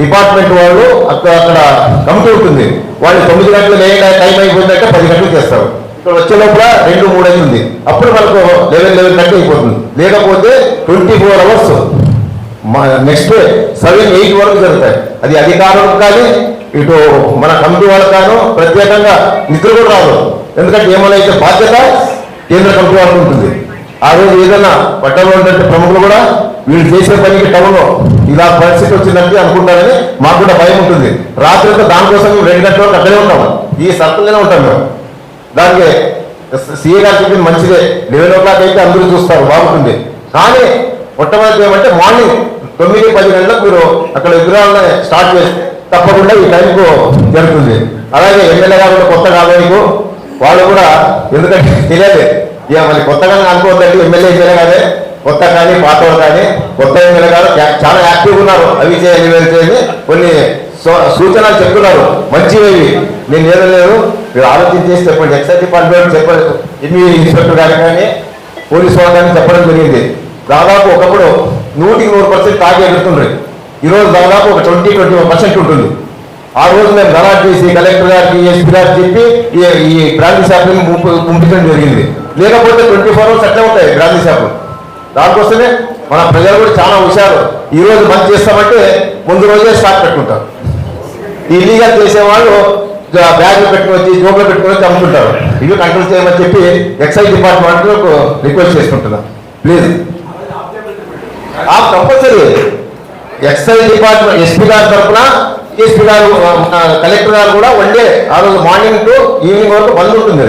డిపార్ట్మెంట్ వాళ్ళు అక్కడ కమిటీ ఉంటుంది. వాళ్ళు 9 గంటలు టైం అయిపోయిందంటే 10 గంటలు చేస్తారు. ఇక్కడ వచ్చే లోపల 2-3 అయింది. అప్పుడు మనకు 11 అయిపోతుంది. లేకపోతే 24 hours నెక్స్ట్ 7-8 వరకు జరుగుతాయి. అది అధికారులకు కానీ ఇటు మన కమిటీ వాళ్ళకి కాను ప్రత్యేకంగా నిద్ర కూడా రాదు. ఎందుకంటే ఏమైనా అయితే బాధ్యత కేంద్ర కమిటీ వాళ్ళకు ఉంటుంది. ఆ రోజు ఏదైనా పట్టణంలో ఉన్నటువంటి ప్రముఖులు కూడా వీళ్ళు చేసే పనికి టౌన్లో ఇలా పరిస్థితి వచ్చిందంటే అనుకుంటారని మాకు కూడా భయం ఉంటుంది. రాత్రి అంతా దానికోసం 2 గంటల వరకు అక్కడే ఉంటాం. ఈ సర్కిల్లోనే ఉంటాం మేము. దానికి సీఏ గారు చెప్పింది మంచిదే. 11 o'clock అయితే అందరూ చూస్తారు, బాగుంటుంది. కానీ మొట్టమొదటి ఏమంటే మార్నింగ్ 9-10 గంటలకు మీరు అక్కడ విగ్రహాలను స్టార్ట్ చేసి తప్పకుండా ఈ టైంకు జరుగుతుంది. అలాగే ఎమ్మెల్యే గారు కూడా కొత్త కాదు, వాళ్ళు కూడా ఎందుకంటే తెలియదు ఇక మళ్ళీ కొత్తగా అనుకోవద్దండి. ఎమ్మెల్యే కాదే, కొత్త కానీ పాత కానీ కొత్త ఎమ్మెల్యే గారు చాలా యాక్టివ్గా ఉన్నారు. అవి చేయాలి ఇవి చేయాలి కొన్ని సూచనలు చెప్తున్నారు, మంచివి. నేను ఏదో లేదు, మీరు ఆలోచించేసి చెప్పండి. ఎక్సైజ్ డిపార్ట్మెంట్ చెప్పండి, ఇన్స్పెక్టర్ గారు కానీ పోలీసు వాళ్ళు కానీ చెప్పడం జరిగింది. దాదాపు ఒకప్పుడు 100% తాగి ఎదుగుతుండ్రు. ఈరోజు దాదాపు ఒక 20-21% ఉంటుంది. ఆ రోజు మేము గలాట్ చేసి కలెక్టర్ గారికి ఎస్పీ గారికి చెప్పి ఈ బ్రాంచీ షాపులను పంపించడం జరిగింది. లేకపోతే 24 hours అట్లే ఉంటాయి బ్రాంచీ షాపులు. దానికోసమే మన ప్రజలు కూడా చాలా హుషారు. ఈ రోజు బంద్ చేస్తామంటే ముందు రోజే స్టాక్ పెట్టుకుంటారు. ఈ ఇల్లీగల్ చేసేవాళ్ళు బ్యాగ్లు పెట్టుకుని వచ్చి జోబులు పెట్టుకుని వచ్చి అమ్ముకుంటారు. ఇవి కంట్రోల్ చేయమని చెప్పి ఎక్సైజ్ డిపార్ట్మెంట్ రిక్వెస్ట్ చేసుకుంటున్నాం please. Compulsory excise department SP గారి తరఫున ఎస్పీ గారు కలెక్టర్ గారు కూడా వన్ ఆ రోజు మార్నింగ్ టు ఈవినింగ్ వరకు బంద్ ఉంటుంది.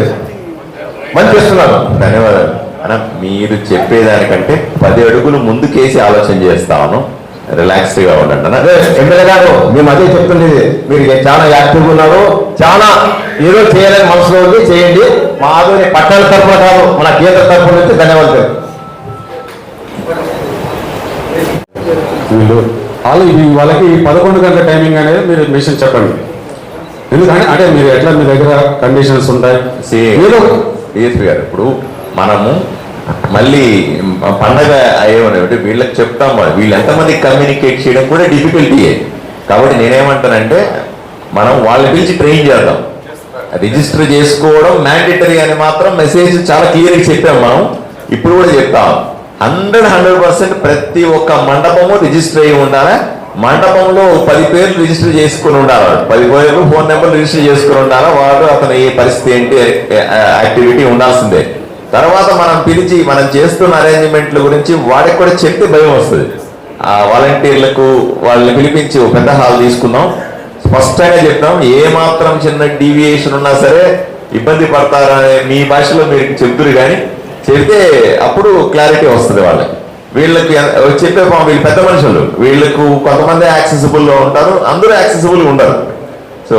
బంద్ చేస్తున్నారు. ధన్యవాదాలు అన్న. మీరు చెప్పేదానికంటే 10 అడుగులు ముందుకేసి ఆలోచన చేస్తాను. రిలాక్స్డ్గా ఉండండి అన్న. ఎమ్మెల్యే గారు మేము అదే చెప్తుండేది, మీరు చాలా యాక్టివ్గా ఉన్నారు, చాలా ఏదో చేయాలని మనసులో ఉంది, చేయండి. మా ఆదోని పట్టణ తరఫున కాదు, మన కేంద్ర తరఫున నుంచి ధన్యవాదాలు. వీళ్ళు వాళ్ళకి 11 గంటల టైమింగ్ అనేది మీరు మిషన్ చెప్పండి. ఎందుకంటే అంటే మీరు ఎట్లా మీ దగ్గర కండిషన్స్ ఉంటాయి. డిఎస్పీ గారు ఇప్పుడు మనము మళ్ళీ పండగ అయ్యేవనేవి వీళ్ళకి చెప్తాం. వీళ్ళు ఎంతమంది కమ్యూనికేట్ చేయడం కూడా డిఫికల్టీయే. కాబట్టి నేనేమంటానంటే మనం వాళ్ళని పిలిచి ట్రైన్ చేద్దాం. రిజిస్టర్ చేసుకోవడం మ్యాండేటరీ అని మాత్రం మెసేజ్ చాలా క్లియర్గా చెప్పాం. మనం ఇప్పుడు కూడా చెప్తాం. 100% ప్రతి ఒక్క మండపము రిజిస్టర్ అయ్యి ఉండాలి. మండపంలో 10 పేర్లు రిజిస్టర్ చేసుకుని ఉండాలి. 10 పేర్లు ఫోన్ నెంబర్ రిజిస్టర్ చేసుకుని ఉండాలి. వాడు అతను ఏ పరిస్థితి ఏంటి యాక్టివిటీ ఉండాల్సిందే. తర్వాత మనం పిలిచి మనం చేస్తున్న అరేంజ్మెంట్ల గురించి వాడికి కూడా చెప్తే భయం వస్తుంది. ఆ వాలంటీర్లకు వాళ్ళని పిలిపించి పెద్ద హాల్ తీసుకుందాం, స్పష్టంగా చెప్తాం. ఏ మాత్రం చిన్న డీవియేషన్ ఉన్నా సరే ఇబ్బంది పడతారనే మీ భాషలో మీరు చెప్తురు, కానీ చెప్తే అప్పుడు క్లారిటీ వస్తుంది వాళ్ళకి. వీళ్ళకి చెప్పే వీళ్ళు పెద్ద మనుషులు, వీళ్ళకు కొంతమంది యాక్సెసిబుల్లో ఉంటారు, అందరూ యాక్సెసిబుల్గా ఉండరు. సో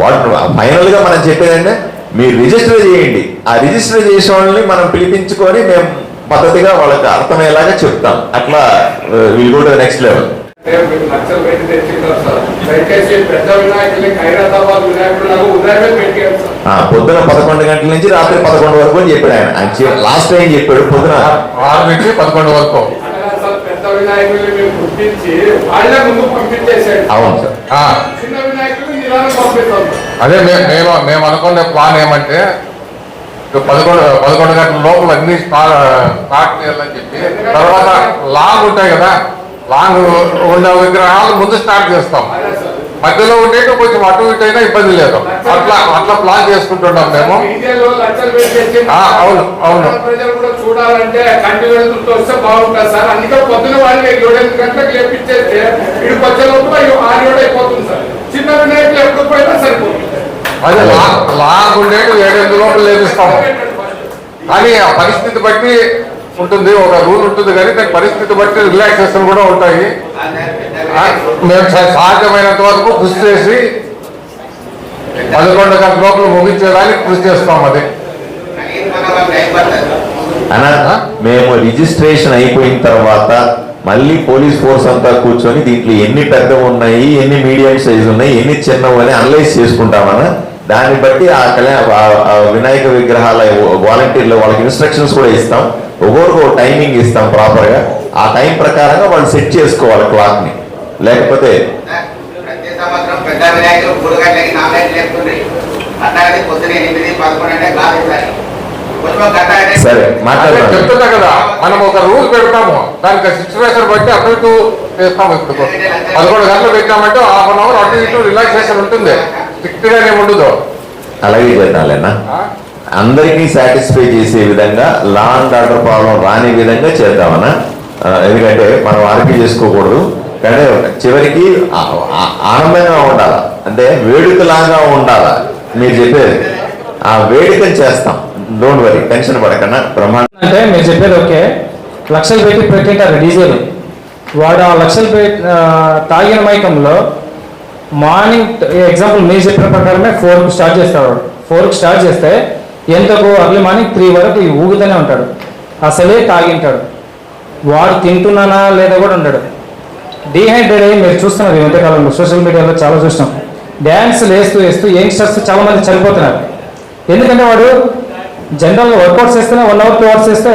వాట్ ఫైనల్గా మనం చెప్పేదంటే మీరు రిజిస్టర్ చేయండి. ఆ రిజిస్టర్ చేసిన వాళ్ళని మనం పిలిపించుకొని మేము పద్ధతిగా వాళ్ళకి అర్థమయ్యేలాగా చెప్తాం. అట్లా will go to the next level. పొద్దున 11 గంటల నుంచి రాత్రి 11 వరకు అని చెప్పాడు ఆయన. లాస్ట్ టైం చెప్పాడు పొద్దున 6 నుంచి 11 వరకు. అవును సార్. అదే మేము అనుకునే ప్లాన్ ఏమంటే 11 గంటల లోపల అన్ని స్టార్ట్ చేయాలని చెప్పి, తర్వాత లాంగ్ ఉంటాయి కదా, లాంగ్ ఉన్న విగ్రహాలు ముందు స్టార్ట్ చేస్తాం. మధ్యలో ఉంటే కొంచెం అటు ఇటు అయినా ఇబ్బంది లేదు. అట్లా ప్లాన్ చేసుకుంటున్నాం మేము. అవును అవును. చూడాలంటే కంటిన్యూతో వస్తే బాగుంటుంది సార్. అందుకే పొద్దున వాళ్ళు 7 గంటలకు లేపించేస్తే ఇటు వచ్చే లోపల 6 అయిపోతుంది సార్. చిన్న వినాయకులు ఎప్పుడు పోయినా సరిపోతుంది. అదే లాంగ్ ఉండేది 7 లోపల లేపిస్తాము. కానీ ఆ పరిస్థితి బట్టి ఉంటుంది, ఒక రూల్ ఉంటుంది. కానీ దాని పరిస్థితి బట్టి రిలాక్సేషన్ కూడా ఉంటాయి. మేము సాధ్యమైనంత వరకు కృషి చేసి 11 గంటల లోపల ముగించేదానికి కృషి చేస్తాం. అది మేము రిజిస్ట్రేషన్ అయిపోయిన తర్వాత మళ్ళీ పోలీస్ ఫోర్స్ అంతా కూర్చొని దీంట్లో ఎన్ని పెద్ద ఉన్నాయి, ఎన్ని మీడియం సైజు ఉన్నాయి, ఎన్ని చిన్నవి అని అనలైజ్ చేసుకుంటామని. దాన్ని బట్టి ఆ వినాయక విగ్రహాల వాలంటీర్లు వాళ్ళకి ఇన్స్ట్రక్షన్స్ కూడా ఇస్తాం. ఒక్కొక్కరికి ఒక టైమింగ్ ఇస్తాం ప్రాపర్గా. ఆ టైం ప్రకారంగా వాళ్ళు సెట్ చేసుకోవాలి క్లాక్ని. లేకపోతే ప్రతి సంవత్సరం పెద్ద వినాయకులు 3 గంటలకి నామినేట్ చేస్తుంది. అట్లాగే పొద్దున 8, 11 అంటే క్లాస్ ఇస్తారు. కొంచెం గంట సరే మాట్లాడతాను. చెప్తున్నా కదా, మనం ఒక రూల్ పెడతాము, దానికి సిచ్యువేషన్ బట్టి అటు ఇటు చేస్తాము. ఇప్పుడు 11 గంటలు పెట్టామంటే ½ అన్ అవర్ అటు ఇటు రిలాక్సేషన్ ఉంటుంది, స్ట్రిక్ట్ గానే ఉండదు. అలాగే చేద్దాంలేనా, అందరికీ సాటిస్ఫై చేసే విధంగా లా అండ్ ఆర్డర్ ప్రాబ్లం రాని విధంగా చేద్దామన్నా. ఎందుకంటే మనం ఆర్గ్యూ చేసుకోకూడదు, కానీ చివరికి ఆనందంగా ఉండాలా, అంటే వేడుకలాగా ఉండాలా. మీరు చెప్పేది ఆ వేడుకని చేస్తాం, డోంట్ వరీ, టెన్షన్ పడకన్నా. బ్రహ్మాండం అంటే మీరు చెప్పేది ఓకే, లక్షలు పెట్టి పెట్టింటారు డీజిల్, వాడు ఆ లక్షలు పెట్టి తాగిన మైకంలో మార్నింగ్ ఎగ్జాంపుల్ మీరు చెప్పిన ప్రకారమే 4కి స్టార్ట్ చేస్తాడు. 4కి స్టార్ట్ చేస్తే ఎంతకు అర్లీ మార్నింగ్ 3 వరకు ఊగుతూనే ఉంటాడు, అసలే తాగింటాడు. వాడు తింటున్నానా లేదా కూడా ఉంటాడు. డీహైడ్రేట్ అయ్యి మీరు చూస్తున్నారు ఈ మధ్యకాలంలో సోషల్ మీడియాలో చాలా చూసినాం. డ్యాన్స్లు వేస్తూ యంగ్స్టర్స్ చాలా మంది చనిపోతున్నారు. ఎందుకంటే వాడు జనరల్గా వర్కౌట్స్ చేస్తేనే 1 అవర్ 2 అవర్స్ చేస్తే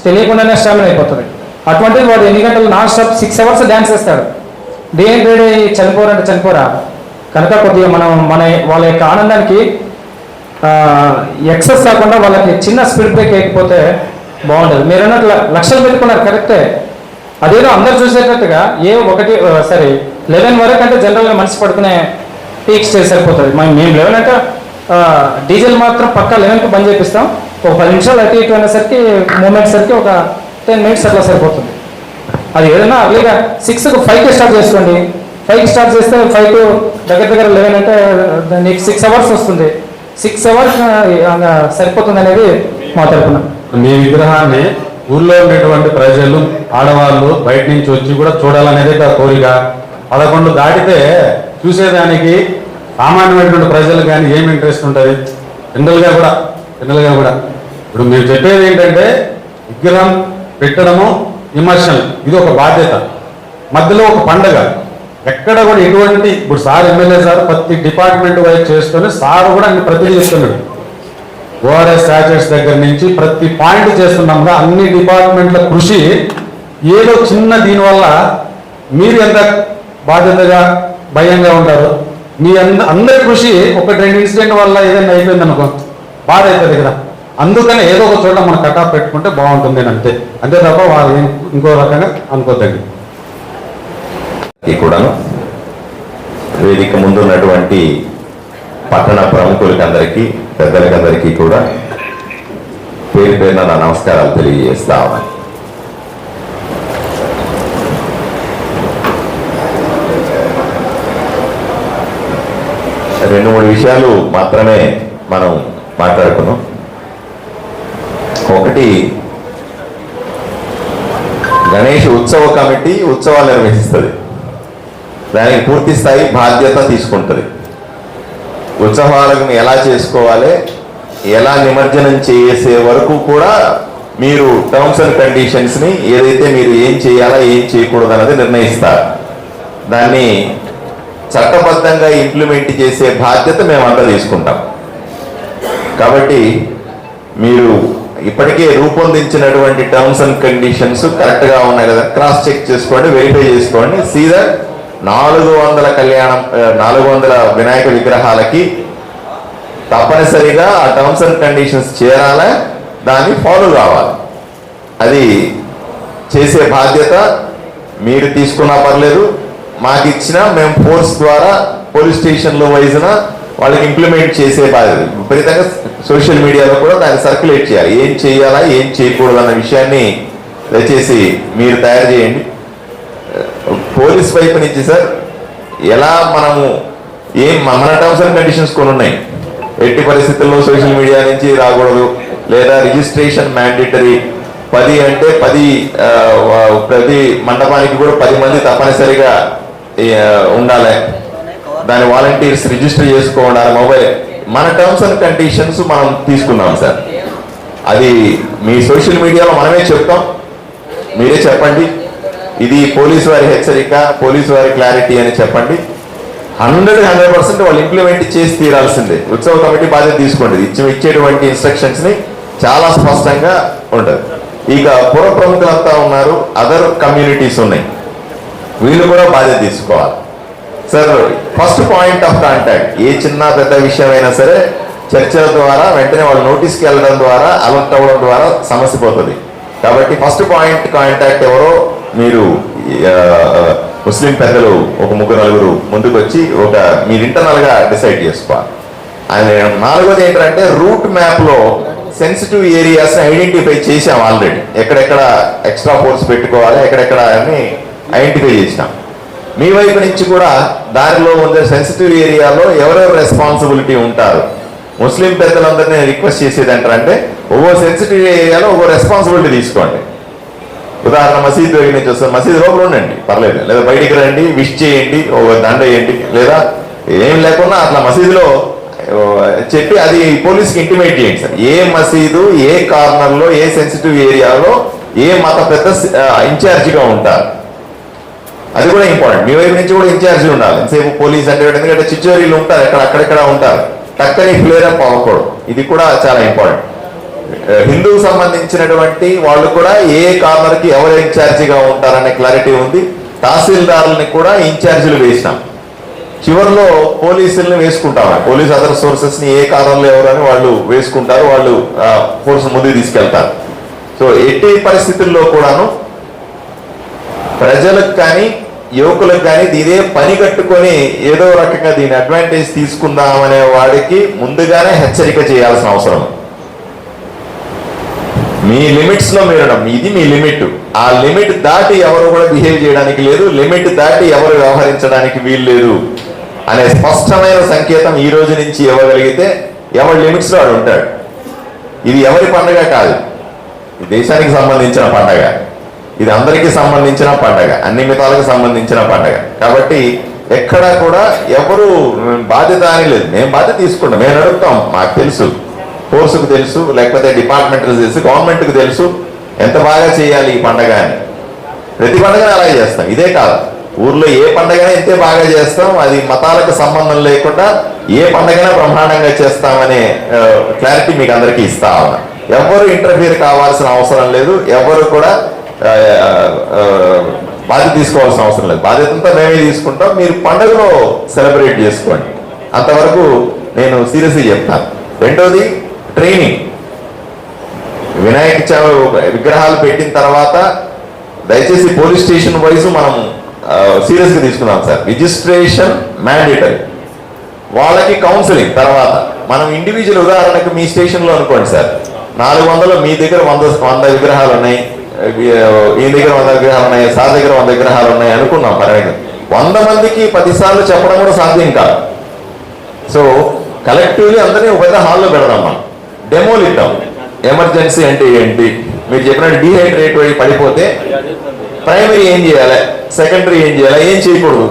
తెలియకుండానే స్టామినా అయిపోతుంది. అటువంటిది వాడు ఎన్ని గంటలు నాన్ స్టాప్ 6 అవర్స్ డ్యాన్స్ చేస్తాడు. డీహైడ్రేట్ అయ్యి చనిపోరంటే చనిపోరా. కనుక కొద్దిగా మనం వాళ్ళ యొక్క ఆనందానికి ఎక్సెస్ కాకుండా వాళ్ళకి చిన్న స్పీడ్ బ్రేక్ వేయకపోతే బాగుంటుంది. మీరు అన్నట్లు లక్షలు పెట్టుకున్నారు కరెక్టే, అదేదో అందరు చూసేటట్టుగా 11 వరకు అంటే జనరల్గా మనిషి పడుకునే పీక్ స్టేజ్ సరిపోతుంది. మేము 11 అంటే డీజిల్ మాత్రం పక్కా 11కి బంద్ చేపిస్తాం. ఒక 10 నిమిషాలు అటు ఇటు అయినసరికి మూమెంట్ సరికి ఒక 10 మినిట్స్ అట్లా సరిపోతుంది. అది ఏదైనా అర్లీగా 6కు 5కి స్టార్ట్ చేసుకోండి. 5కి స్టార్ట్ చేస్తే 5 టు దగ్గర 11 అంటే నీకు 6 అవర్స్ వస్తుంది. 6 అవర్స్ సరిపోతుంది అనేది మా తరఫున. మీ విగ్రహాన్ని ఊళ్ళో ఉండేటువంటి ప్రజలు, ఆడవాళ్ళు బయట నుంచి వచ్చి కూడా చూడాలనేది కోరిక. 11 దాటితే చూసేదానికి సామాన్యమైనటువంటి ప్రజలు కానీ ఏమి ఇంట్రెస్ట్ ఉంటుంది? జనరల్గా కూడా ఇప్పుడు మీరు చెప్పేది ఏంటంటే విగ్రహం పెట్టడము విమర్శలు, ఇది ఒక బాధ్యత, మధ్యలో ఒక పండగ. ఎక్కడ కూడా ఎటువంటి ఇప్పుడు సార్ ఎమ్మెల్యే సార్ ప్రతి డిపార్ట్మెంట్ వైజ్ చేసుకొని సార్ కూడా అన్ని ప్రతిదీ చేస్తున్నాడు. ఓఆర్ఎస్ స్టాచ్యూస్ దగ్గర నుంచి ప్రతి పాయింట్ చేస్తున్నాం. అన్ని డిపార్ట్మెంట్ల కృషి ఏదో చిన్న దీనివల్ల మీరు ఎంత బాధ్యతగా భయంగా ఉంటారు. మీ అందరి కృషి 1-2 ఇన్సిడెంట్ వల్ల ఏదైనా అయిపోయింది అనుకో బాధ అవుతుంది కదా. అందుకని ఏదో ఒక చోట మనం కటాఫ్ పెట్టుకుంటే బాగుంటుంది అని అంతే తప్ప వాళ్ళు ఇంకో రకంగా అనుకోద్దండి. కూడాను వేదిక ముందున్నటువంటి పట్టణ ప్రముఖులకందరికీ, పెద్దలకందరికీ కూడా పేరు పేరున నా నమస్కారాలు తెలియజేస్తా ఉన్నాను. రెండు మూడు విషయాలు మాత్రమే మనం మాట్లాడుకున్నాం. ఒకటి, గణేష్ ఉత్సవ కమిటీ ఉత్సవాలు నిర్వహిస్తుంది, దానికి పూర్తి స్థాయి బాధ్యత తీసుకుంటుంది. ఉత్సవాలను ఎలా చేసుకోవాలి, ఎలా నిమజ్జనం చేసే వరకు కూడా మీరు టర్మ్స్ అండ్ కండిషన్స్ని ఏదైతే మీరు ఏం చేయాలా ఏం చేయకూడదు అన్నది నిర్ణయిస్తారు. దాన్ని చట్టబద్ధంగా ఇంప్లిమెంట్ చేసే బాధ్యత మేమంతా తీసుకుంటాం. కాబట్టి మీరు ఇప్పటికే రూపొందించినటువంటి టర్మ్స్ అండ్ కండిషన్స్ కరెక్ట్గా ఉన్నాయి కదా, క్రాస్ చెక్ చేసుకోండి, వెరిఫై చేసుకోండి. సీదా 400 వినాయక విగ్రహాలకి తప్పనిసరిగా ఆ టర్మ్స్ అండ్ కండిషన్స్ చేరాలా, దాన్ని ఫాలో కావాలి. అది చేసే బాధ్యత మీరు తీసుకున్నా పర్లేదు, మాకు ఇచ్చినా మేము ఫోర్స్ ద్వారా పోలీస్ స్టేషన్లో వైజ్న వాళ్ళకి ఇంప్లిమెంట్ చేసే బాధ్యత. విపరీతంగా సోషల్ మీడియాలో కూడా దాన్ని సర్క్యులేట్ చేయాలి. ఏం చేయాలా ఏం చేయకూడదు అన్న విషయాన్ని దయచేసి మీరు తయారు చేయండి. పోలీస్ వైపు నుంచి సార్ ఎలా మనము మన టర్మ్స్ అండ్ కండిషన్స్ కొన్ని ఉన్నాయి. ఎట్టి పరిస్థితుల్లో సోషల్ మీడియా నుంచి రాకూడదు, లేదా రిజిస్ట్రేషన్ మ్యాండేటరీ 10 అంటే 10 ప్రతి మండపానికి కూడా 10 మంది తప్పనిసరిగా ఉండాలి. దాని వాలంటీర్స్ రిజిస్టర్ చేసుకోవాలి మొబైల్. మన టర్మ్స్ అండ్ కండిషన్స్ మనం తీసుకున్నాం సార్. అది మీ సోషల్ మీడియాలో మనమే చెప్తాం, మీరే చెప్పండి. ఇది పోలీసు వారి హెచ్చరిక, పోలీసు వారి క్లారిటీ అని చెప్పండి. 100% వాళ్ళు ఇంప్లిమెంట్ చేసి తీరాల్సిందే. ఉత్సవ కమిటీ బాధ్యత తీసుకోండి. ఇచ్చేటువంటి ఇన్స్ట్రక్షన్స్ని చాలా స్పష్టంగా ఉంటుంది. ఇక పుర ప్రముఖులంతా ఉన్నారు, అదర్ కమ్యూనిటీస్ ఉన్నాయి. వీళ్ళు కూడా బాధ్యత తీసుకోవాలి. Sir, first point of contact ఏ చిన్న పెద్ద విషయమైనా సరే చర్చల ద్వారా వెంటనే వాళ్ళు నోటీస్కి వెళ్ళడం ద్వారా అలర్ట్ అవ్వడం ద్వారా సమస్య పోతుంది. కాబట్టి ఫస్ట్ పాయింట్ కాంటాక్ట్ ఎవరో మీరు ముస్లిం పెద్దలు ఒక 3-4 ముందుకు వచ్చి మీరు ఇంటర్నల్గా డిసైడ్ చేసుకోవాలి. అది 4వది ఏంటంటే రూట్ మ్యాప్లో సెన్సిటివ్ ఏరియాస్ని ఐడెంటిఫై చేసాం ఆల్రెడీ. ఎక్కడెక్కడ ఎక్స్ట్రా ఫోర్స్ పెట్టుకోవాలి, ఎక్కడెక్కడ అని ఐడెంటిఫై చేసినాం. మీ వైపు నుంచి కూడా దారిలో ఉండే సెన్సిటివ్ ఏరియాలో ఎవరెవరు రెస్పాన్సిబిలిటీ ఉంటారు. ముస్లిం పెద్దలందరినీ రిక్వెస్ట్ చేసేది ఏంటంటే ఒక్కో సెన్సిటివ్ ఏరియాలో ఒక్కో రెస్పాన్సిబిలిటీ తీసుకోండి. ఉదాహరణ మసీద్ దగ్గర నుంచి వస్తారు, మసీద్ లోపల ఉండండి పర్లేదు, లేదా బయటికి రండి, విష్ చేయండి, ఒక దండ వేయండి, లేదా ఏం లేకున్నా అట్లా మసీదులో చెప్పి అది పోలీస్కి ఇంటిమేట్ చేయండి సార్. ఏ మసీదు ఏ కార్నర్లో ఏ సెన్సిటివ్ ఏరియాలో ఏ మత పెద్ద ఇన్ఛార్జిగా ఉంటారు, అది కూడా ఇంపార్టెంట్. మీ వైపు నుంచి కూడా ఇన్ఛార్జి ఉండాలి. ఎంతసేపు పోలీస్ అంటే ఎందుకంటే చిచ్చోరీలు ఉంటారు, అక్కడెక్కడ ఉంటారు, టక్కని ఫ్లేర్ అప్ అవ్వకూడదు. ఇది కూడా చాలా ఇంపార్టెంట్. హిందువుకు సంబంధించినటువంటి వాళ్ళు కూడా ఏ కార్నర్కి ఎవరు ఇన్ఛార్జిగా ఉంటారనే క్లారిటీ ఉంది. తహసీల్దారులని కూడా ఇన్ఛార్జీలు వేసినాం. చివరిలో పోలీసుల్ని వేసుకుంటాం. పోలీస్ అదర్ సోర్సెస్ని ఏ కార్నర్లో ఎవరని వాళ్ళు వేసుకుంటారు, వాళ్ళు ఫోర్స్ ముందుకు తీసుకెళ్తారు. సో ఎట్టి పరిస్థితుల్లో కూడాను ప్రజలకు కానీ యువకులకు కానీ ఇదే పని కట్టుకొని ఏదో రకంగా దీని అడ్వాంటేజ్ తీసుకుందామనే వాడికి ముందుగానే హెచ్చరిక చేయాల్సిన అవసరం. మీ లిమిట్స్ లో మీరు ఇది మీ లిమిట్. ఆ లిమిట్ దాటి ఎవరు కూడా బిహేవ్ చేయడానికి లేదు, లిమిట్ దాటి ఎవరు వ్యవహరించడానికి వీలు లేదు అనే స్పష్టమైన సంకేతం ఈ రోజు నుంచి ఇవ్వగలిగితే ఎవరి లిమిట్స్ లో వాడు ఉంటాడు. ఇది ఎవరి పండగ కాదు, ఇది దేశానికి సంబంధించిన పండగ, ఇది అందరికీ సంబంధించిన పండగ, అన్ని మితాలకు సంబంధించిన పండగ. కాబట్టి ఎక్కడా కూడా ఎవరు బాధ్యత అని లేదు. మేము బాధ్యత తీసుకుంటాం, మేము నడుపుతాం. మాకు తెలుసు, ఫోర్సుకు తెలుసు, లేకపోతే డిపార్ట్మెంట్కి తెలుసు, గవర్నమెంట్కి తెలుసు ఎంత బాగా చేయాలి ఈ పండగ అని. ప్రతి పండుగను అలాగే చేస్తాం. ఇదే కాదు, ఊర్లో ఏ పండగైనా ఇంతే బాగా చేస్తాం. అది మతాలకు సంబంధం లేకుండా ఏ పండగైనా బ్రహ్మాండంగా చేస్తామనే క్లారిటీ మీకు అందరికీ ఇస్తా ఉన్నా. ఎవరు ఇంటర్ఫియర్ కావాల్సిన అవసరం లేదు, ఎవరు కూడా బాధ్యత తీసుకోవాల్సిన అవసరం లేదు. బాధ్యత అంతా మేమే తీసుకుంటాం. మీరు పండుగలో సెలబ్రేట్ చేసుకోండి. అంతవరకు నేను సీరియస్గా చెప్తాను. రెండోది ట్రైనింగ్. వినాయక విగ్రహాలు పెట్టిన తర్వాత దయచేసి పోలీస్ స్టేషన్ వైజ్ మనం సీరియస్గా తీసుకున్నాం సార్. రిజిస్ట్రేషన్ మ్యాండేటరీ, వాళ్ళకి కౌన్సిలింగ్ తర్వాత. మనం ఇండివిజువల్ ఉదాహరణకు మీ స్టేషన్లో అనుకోండి సార్, 400 మీ దగ్గర 100 విగ్రహాలు ఉన్నాయి, ఈ దగ్గర 100 విగ్రహాలు ఉన్నాయి, సార్ దగ్గర 100 విగ్రహాలు ఉన్నాయి అనుకున్నాం. పర్వాలేదు, 100 మందికి 10 సార్లు చెప్పడం కూడా సాధ్యం కాదు. సో కలెక్టివ్లీ అందరినీ ఒక పెద్ద హాల్లో పెడదాం. మనం డెమోలు ఇద్దాం. ఎమర్జెన్సీ అంటే ఏంటి, మీరు చెప్పినట్టు డీహైడ్రేట్ అయి పడిపోతే ప్రైమరీ ఏం చేయాలి, సెకండరీ ఏం చేయాలి, ఏం చేయకూడదు.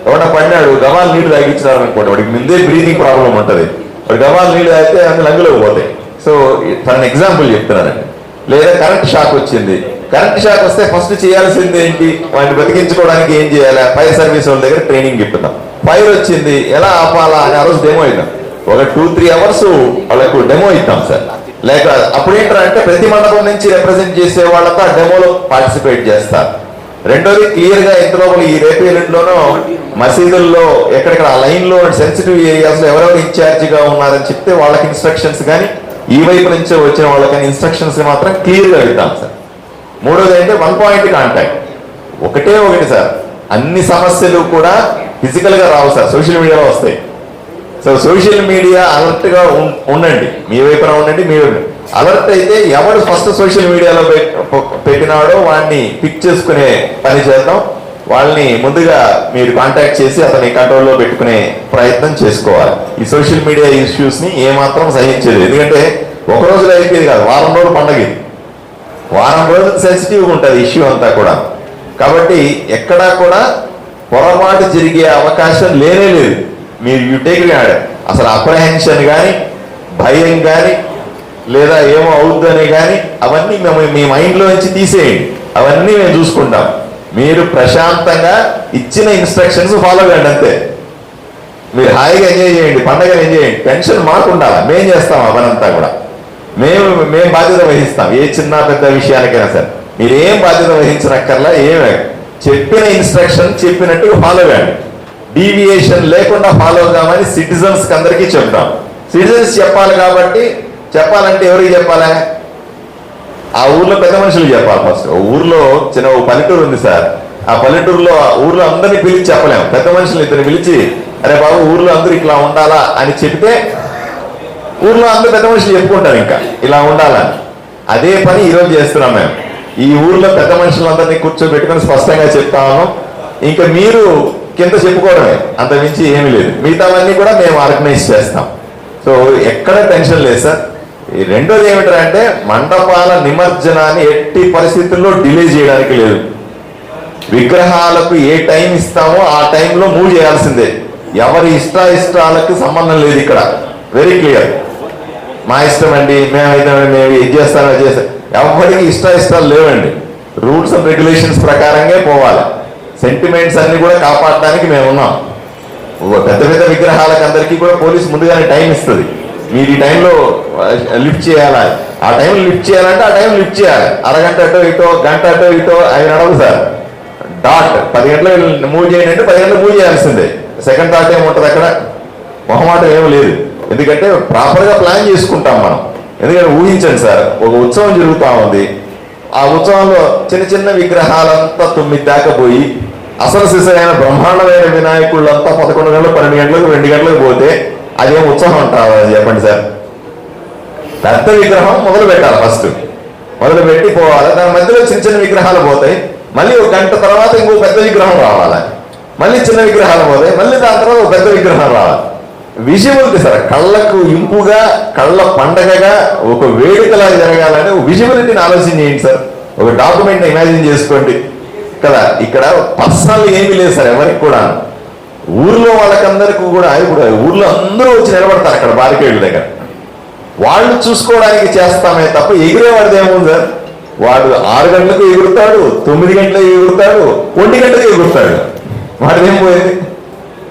ఎవరైనా పడినాడు గవాలు నీళ్లు తాగించినారు అనుకోండి, వాడికి ముందే బ్రీతింగ్ ప్రాబ్లం ఉంటుంది. వాడు గవాలు నీళ్లు తాగితే అన్ని లంగులోకి పోతాయి. సో ఫర్ ఎగ్జాంపుల్ చెప్తున్నానండి. లేదా కరెంట్ షాక్ వచ్చింది, కరెంట్ షాక్ వస్తే ఫస్ట్ చేయాల్సింది ఏంటి, వాడిని బతికించుకోవడానికి ఏం చేయాలి, ఫైర్ సర్వీస్ వాళ్ళ దగ్గర ట్రైనింగ్ ఇప్పుతాం. ఫైర్ వచ్చింది ఎలా ఆపాలా అని ఆ రోజు డెమో ఇద్దాం. ఒక 2-3 అవర్స్ వాళ్ళకు డెమో ఇద్దాం సార్. లేక అప్పుడు ఏంటంటే ప్రతి మండపం నుంచి రిప్రజెంట్ చేసే వాళ్ళతో ఆ డెమోలో పార్టిసిపేట్ చేస్తారు. రెండోది క్లియర్గా ఇంతలో ఈ రేపు ఎల్లుండిలోనో మసీదుల్లో ఎక్కడెక్కడ ఆ లైన్లో సెన్సిటివ్ ఏరియాస్లో ఎవరెవరు ఇన్ఛార్జిగా ఉన్నారని చెప్తే వాళ్ళకి ఇన్స్ట్రక్షన్స్ కానీ ఈ వైపు నుంచే వచ్చిన వాళ్ళకని ఇన్స్ట్రక్షన్స్ మాత్రం క్లియర్గా ఇద్దాం సార్. మూడోది అంటే 1 పాయింట్ కాంటాక్ట్. ఒకటే సార్, అన్ని సమస్యలు కూడా ఫిజికల్గా రావు సార్, సోషల్ మీడియాలో వస్తాయి. సో సోషల్ మీడియా అలర్ట్గా ఉండండి, మీ వైపున ఉండండి. మీ వైపు అలర్ట్ అయితే ఎవరు ఫస్ట్ సోషల్ మీడియాలో పెట్టినాడో వాడిని పిక్ చేసుకునే పని చేద్దాం. వాళ్ళని ముందుగా మీరు కాంటాక్ట్ చేసి అతని కంట్రోల్లో పెట్టుకునే ప్రయత్నం చేసుకోవాలి. ఈ సోషల్ మీడియా ఇష్యూస్ని ఏమాత్రం సహించేది. ఎందుకంటే ఒక రోజులో అయిపోయేది కాదు, వారం రోజులు పండగ ఇది. వారం రోజులు సెన్సిటివ్గా ఉంటుంది ఇష్యూ అంతా కూడా. కాబట్టి ఎక్కడా కూడా పొరపాటు జరిగే అవకాశం లేనే లేదు. మీరు యూ టేక్ అసలు అప్రహెన్షన్ కానీ భయం కానీ లేదా ఏమో అవుద్దని కానీ అవన్నీ మేము మీ మైండ్లో నుంచి తీసేయండి. అవన్నీ మేము చూసుకుంటాం. మీరు ప్రశాంతంగా ఇచ్చిన ఇన్స్ట్రక్షన్స్ ఫాలో కండి అంతే. మీరు హాయిగా ఎంజాయ్ చేయండి, పండగను ఎంజాయ్ చేయండి. టెన్షన్ మాకు ఉండాలి, మేము చేస్తాం ఆ పనంతా కూడా. మేము బాధ్యత వహిస్తాం ఏ చిన్న పెద్ద విషయానికైనా సరే. మీరు ఏం బాధ్యత వహించనక్కర్లా. చెప్పిన ఇన్స్ట్రక్షన్ చెప్పినట్టు ఫాలో కాండి. డీవియేషన్ లేకుండా ఫాలో కామని సిటిజన్స్ అందరికీ చెప్తాం. సిటిజన్స్ చెప్పాలి కాబట్టి చెప్పాలంటే ఎవరికి చెప్పాలి? ఆ ఊర్లో పెద్ద మనుషులకు చెప్పాలి. ఫస్ట్ ఊర్లో చిన్న పల్లెటూరు ఉంది సార్. ఆ పల్లెటూరులో ఊర్లో అందరినీ పిలిచి చెప్పలేము. పెద్ద మనుషులు ఇద్దరు పిలిచి అరే బాబు ఊర్లో అందరూ ఇట్లా ఉండాలా అని చెప్తే ఊర్లో అందరూ పెద్ద మనుషులు చెప్పుకుంటారు ఇంకా ఇలా ఉండాలని. అదే పని ఈరోజు చేస్తున్నాం మేము. ఈ ఊర్లో పెద్ద మనుషులందరినీ కూర్చోబెట్టుకొని స్పష్టంగా చెప్తాము. ఇంకా మీరు కింద చెప్పుకోవడమే, అంత మించి ఏమీ లేదు. మిగతావన్నీ కూడా మేము ఆర్గనైజ్ చేస్తాం. సో ఎక్కడ టెన్షన్ లేదు సార్. ఈ రెండోది ఏమిటంటే మండపాల నిమజ్జనాన్ని ఎట్టి పరిస్థితుల్లో డిలే చేయడానికి లేదు. విగ్రహాలకు ఏ టైం ఇస్తామో ఆ టైంలో మూవ్ చేయాల్సిందే. ఎవరి ఇష్టాలకు సంబంధం లేదు ఇక్కడ. Very clear. మా ఇష్టం అండి, మేము ఇది చేస్తాం అది చేస్తాం, ఎవరికి ఇష్టాలు లేవండి. రూల్స్ అండ్ రెగ్యులేషన్స్ ప్రకారంగా పోవాలి. సెంటిమెంట్స్ అన్ని కూడా కాపాడడానికి మేము ఉన్నాం. పెద్ద పెద్ద విగ్రహాలకు అందరికీ కూడా పోలీసు ముందుగానే టైం ఇస్తుంది. మీరు ఈ టైంలో లిఫ్ట్ చేయాలి, ఆ టైంలో లిఫ్ట్ చేయాలంటే ఆ టైం లిఫ్ట్ చేయాలి. అరగంట అటో ఇటో, గంట అటో ఇటో అవి నడవు సార్. డాట్ 10 గంటలకు మూవ్ చేయండి అంటే 10 గంటలకు మూవ్ చేయాల్సిందే. సెకండ్ థాట్ ఏముంటుంది అక్కడ? మొహమాటం ఏమీ లేదు. ఎందుకంటే ప్రాపర్గా ప్లాన్ చేసుకుంటాం మనం. ఎందుకంటే ఊహించండి సార్, ఒక ఉత్సవం జరుగుతూ ఉంది. ఆ ఉత్సవంలో చిన్న చిన్న విగ్రహాలంతా 9 దాకా పోయి అసలు సిసైన బ్రహ్మాండమైన వినాయకుళ్ళంతా 11 గంటలకు 12 గంటలకు 2 గంటలకు పోతే అదేం ఉత్సవం అంటారు చెప్పండి సార్. పెద్ద విగ్రహం మొదలు పెట్టాలి. ఫస్ట్ మొదలు పెట్టి పోవాలి. దాని మధ్యలో చిన్న చిన్న విగ్రహాలు పోతాయి. మళ్ళీ 1 గంట తర్వాత ఇంకో పెద్ద విగ్రహం రావాలి. మళ్ళీ చిన్న విగ్రహాలు పోతాయి. మళ్ళీ దాని తర్వాత ఒక పెద్ద విగ్రహం రావాలి. విజువల్కి సార్, కళ్ళకు ఇంపుగా, కళ్ళ పండగగా, ఒక వేడుకలా జరగాలని విజువలిటీని ఆలోచన చేయండి సార్. ఒక డాక్యుమెంట్ ఇమాజిన్ చేసుకోండి కదా. ఇక్కడ పర్సనల్ ఏమీ లేదు సార్ ఎవరికి కూడా. ఊర్లో వాళ్ళకందరికీ కూడా ఇప్పుడు ఊర్లో అందరూ వచ్చి నిలబడతారు అక్కడ బారికేళ్ళ దగ్గర. వాళ్ళు చూసుకోవడానికి చేస్తామే తప్ప ఎగిరేవాడిది ఏముంది సార్? వాడు 6 గంటలకు ఎగురుతాడు, 9 గంటలకు ఎగురుతాడు, 1 గంటలకు ఎగురుతాడు. వాడిదేం పోయింది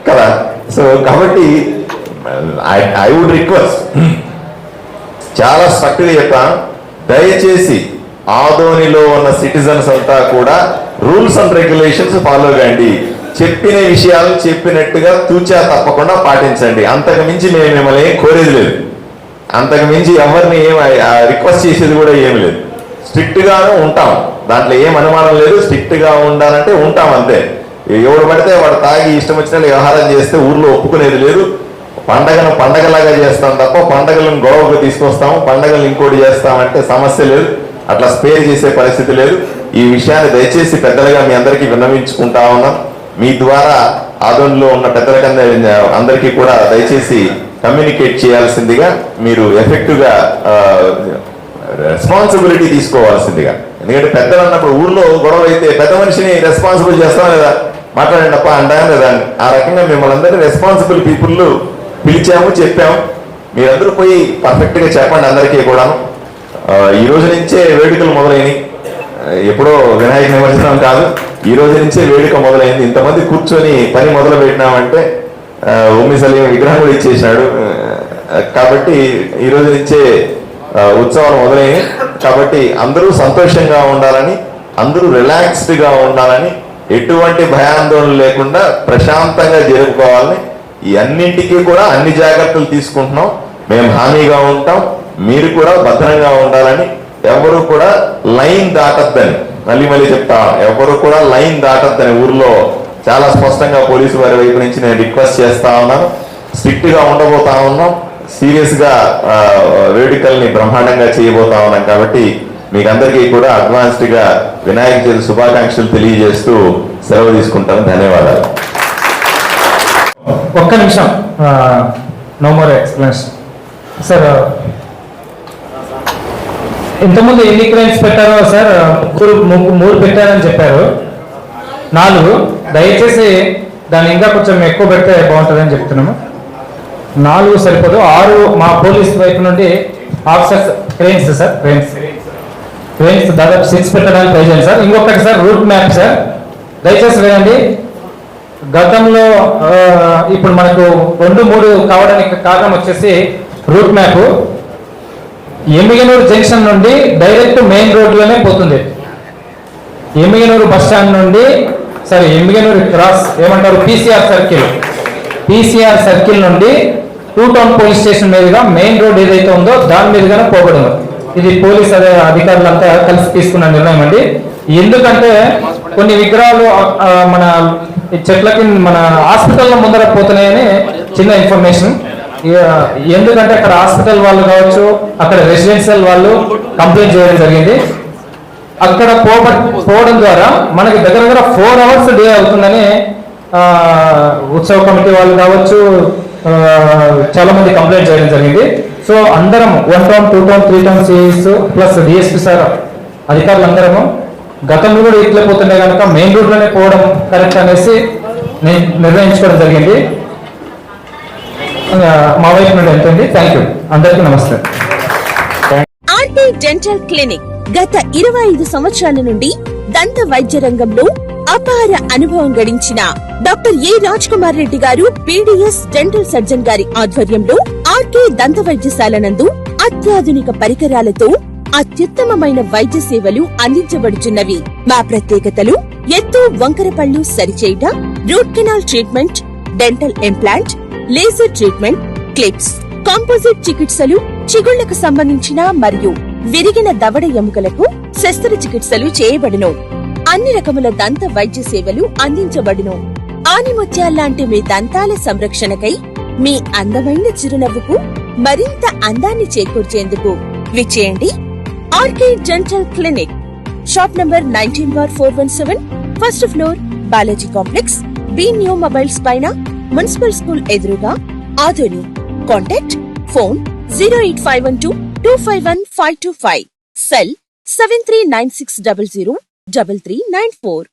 కదా. సో కాబట్టి ఐ వుడ్ రిక్వెస్ట్, చాలా స్ట్రిక్ట్గా చెప్పాను, దయచేసి ఆదోనిలో ఉన్న సిటిజన్స్ అంతా కూడా రూల్స్ అండ్ రెగ్యులేషన్స్ ఫాలో కండి. చెప్పిన విషయాలు చెప్పినట్టుగా తూచా తప్పకుండా పాటించండి. అంతకు మించి మేము మిమ్మల్ని ఏం కోరేది లేదు. అంతకు మించి ఎవరిని ఏం రిక్వెస్ట్ చేసేది కూడా ఏమి లేదు. స్ట్రిక్ట్గానే ఉంటాం, దాంట్లో ఏం అనుమానం లేదు. స్ట్రిక్ట్గా ఉండాలంటే ఉంటాం అంతే. ఎవడు పడితే వాడు తాగి ఇష్టం వచ్చినట్లు వ్యవహారం చేస్తే ఊర్లో ఒప్పుకునేది లేదు. పండగను పండగలాగా చేస్తాం తప్ప పండగలను గొడవకు తీసుకొస్తాము, పండగలు ఇంకోటి చేస్తామంటే సమస్య లేదు. అట్లా స్పేర్ చేసే పరిస్థితి లేదు. ఈ విషయాన్ని దయచేసి పెద్దలుగా మీ అందరికీ విన్నవించుకుంటా ఉన్నాం. మీ ద్వారా ఆదోనిలో ఉన్న అందరికీ కూడా దయచేసి కమ్యూనికేట్ చేయాల్సిందిగా, మీరు ఎఫెక్టివ్గా రెస్పాన్సిబిలిటీ తీసుకోవాల్సిందిగా. ఎందుకంటే పెద్దలు అన్నప్పుడు ఊర్లో గొడవ అయితే పెద్ద మనిషిని రెస్పాన్సిబుల్ చేస్తాం లేదా, మాట్లాడండి అప్ప అంటాను లేదా. ఆ రకంగా మిమ్మల్ని అందరినీ రెస్పాన్సిబుల్ పీపుల్ పిలిచాము, చెప్పాము. మీరందరూ పోయి పర్ఫెక్ట్గా చెప్పండి అందరికీ కూడా. ఈ రోజు నుంచే వేడుకలు మొదలైనవి. ఎప్పుడో వినాయక నిమజ్జనం కాదు, ఈ రోజు నుంచే వేడుక మొదలైంది. ఇంతమంది కూర్చొని పని మొదలు పెట్టినామంటే ఉమ్మిసలి విగ్రహం కూడా ఇచ్చేసినాడు. కాబట్టి ఈ రోజు నుంచే ఉత్సవాలు మొదలైనవి. కాబట్టి అందరూ సంతోషంగా ఉండాలని, అందరూ రిలాక్స్డ్గా ఉండాలని, ఎటువంటి భయాందోళన లేకుండా ప్రశాంతంగా జరుపుకోవాలని, ఈ అన్నింటికీ కూడా అన్ని జాగ్రత్తలు తీసుకుంటున్నాం. మేము హామీగా ఉంటాం, మీరు కూడా భద్రంగా ఉండాలని. ఎవరు కూడా లైన్ దాటద్దని మళ్ళీ చెప్తా, ఎవరు కూడా లైన్ దాటద్దని ఊర్లో చాలా స్పష్టంగా పోలీసు వారి వైపు నుంచి నేను రిక్వెస్ట్ చేస్తా ఉన్నాను. స్ట్రిక్ట్గా ఉండబోతా ఉన్నాం. సీరియస్గా వేడుకల్ని బ్రహ్మాండంగా చేయబోతా ఉన్నాం. కాబట్టి మీకు అందరికీ కూడా అడ్వాన్స్డ్గా వినాయక చవితి శుభాకాంక్షలు తెలియజేస్తూ సెలవు తీసుకుంటాను. ధన్యవాదాలు. ఒక్క నిమిషం, నో మోర్ ఎక్స్ప్లెనేషన్ సార్. ఇంతకుముందు ఎన్ని క్రైమ్స్ పెట్టారో సార్? 3 పెట్టారని చెప్పారు, 4. దయచేసి దాన్ని ఇంకా కొంచెం ఎక్కువ పెడితే బాగుంటుందని చెప్తున్నాము. 4 సరిపోదు, 6 మా పోలీస్ వైపు నుండి ఆఫీసర్స్ క్రైమ్స్ సార్. క్రైమ్స్ దాదాపు 6 పెట్టడానికి ట్రై చేయండి సార్. ఇంకొకటి సార్, రూట్ మ్యాప్ సార్. దయచేసి వేయండి. గతంలో ఇప్పుడు మనకు 2-3 కావడానికి కారణం వచ్చేసి రూట్ మ్యాప్ ఎమ్మిగనూరు జంక్షన్ నుండి డైరెక్ట్ మెయిన్ రోడ్లోనే పోతుంది. ఎమ్మిగనూరు బస్ స్టాండ్ నుండి ఎమ్మిగనూరు క్రాస్ ఏమంటారు పీసీఆర్ సర్కిల్ నుండి 2 టౌన్ పోలీస్ స్టేషన్ మీదుగా మెయిన్ రోడ్ ఏదైతే ఉందో దాని మీదుగానే పోకూడదు. ఇది పోలీస్ అధికారులంతా కలిసి తీసుకున్న నిర్ణయం అండి. ఎందుకంటే కొన్ని విగ్రహాలు మన చెట్లకి మన హాస్పిటల్ ముందర పోతున్నాయని చిన్న ఇన్ఫర్మేషన్. ఎందుకంటే అక్కడ హాస్పిటల్ వాళ్ళు కావచ్చు, అక్కడ రెసిడెన్షియల్ వాళ్ళు కంప్లైంట్ చేయడం జరిగింది. అక్కడ పోవడం ద్వారా మనకి దగ్గర 4 అవర్స్ డే అవుతుందని ఉత్సవ కమిటీ వాళ్ళు కావచ్చు చాలా మంది కంప్లైంట్ చేయడం జరిగింది. సో అందరం 1 town 2 town 3 town CS plus DSP sir అధికారులందరము గతంలో కూడా ఇట్లా పోతుండే కనుక మెయిన్ రోడ్లోనే పోవడం కరెక్ట్ అనేసి నిర్ణయించుకోవడం జరిగింది. మా వైపు నుండి ఎంతండి. Thank you. అందరికీ నమస్తే. ఆర్టీ డెంటల్ క్లినిక్ గత 25 సంవత్సరాల నుండి దంత వైద్య రంగంలో అపార అనుభవం గడించిన డాక్టర్ ఏ రాజ్ కుమార్ రెడ్డి గారు పీడీఎస్ డెంటల్ సర్జన్ గారి ఆధ్వర్యంలో ఆర్కే దంత వైద్యశాల నందు అత్యాధునిక పరికరాలతో అత్యుత్తమమైన వైద్య సేవలు అందించబడుచున్నవి. మా ప్రత్యేకతలు ఎత్తు వంకర పళ్ళు సరిచేయుట, root canal treatment, dental implant, laser treatment, clips, composite చికిత్సలు, చిగుళ్లకు సంబంధించిన మరియు విరిగిన దవడ ఎముకలకు శస్త్రచికిత్సలు చేయబడును. అన్ని రకముల దంత వైద్య సేవలు అందించబడును. ఆనిముత్యాల్లాంటి మీ దంతాల సంరక్షణకై మీ అందమైన చిరునవ్వుకు మరింత అందాన్ని చేకూర్చేందుకు విచ్చేయండి RK dental clinic. Shop number 19/417, first floor, Balaji complex, B new mobiles పైన, మున్సిపల్ స్కూల్ ఎదురుగా, ఆదోని. Contact phone 08512251525, cell 7396003394.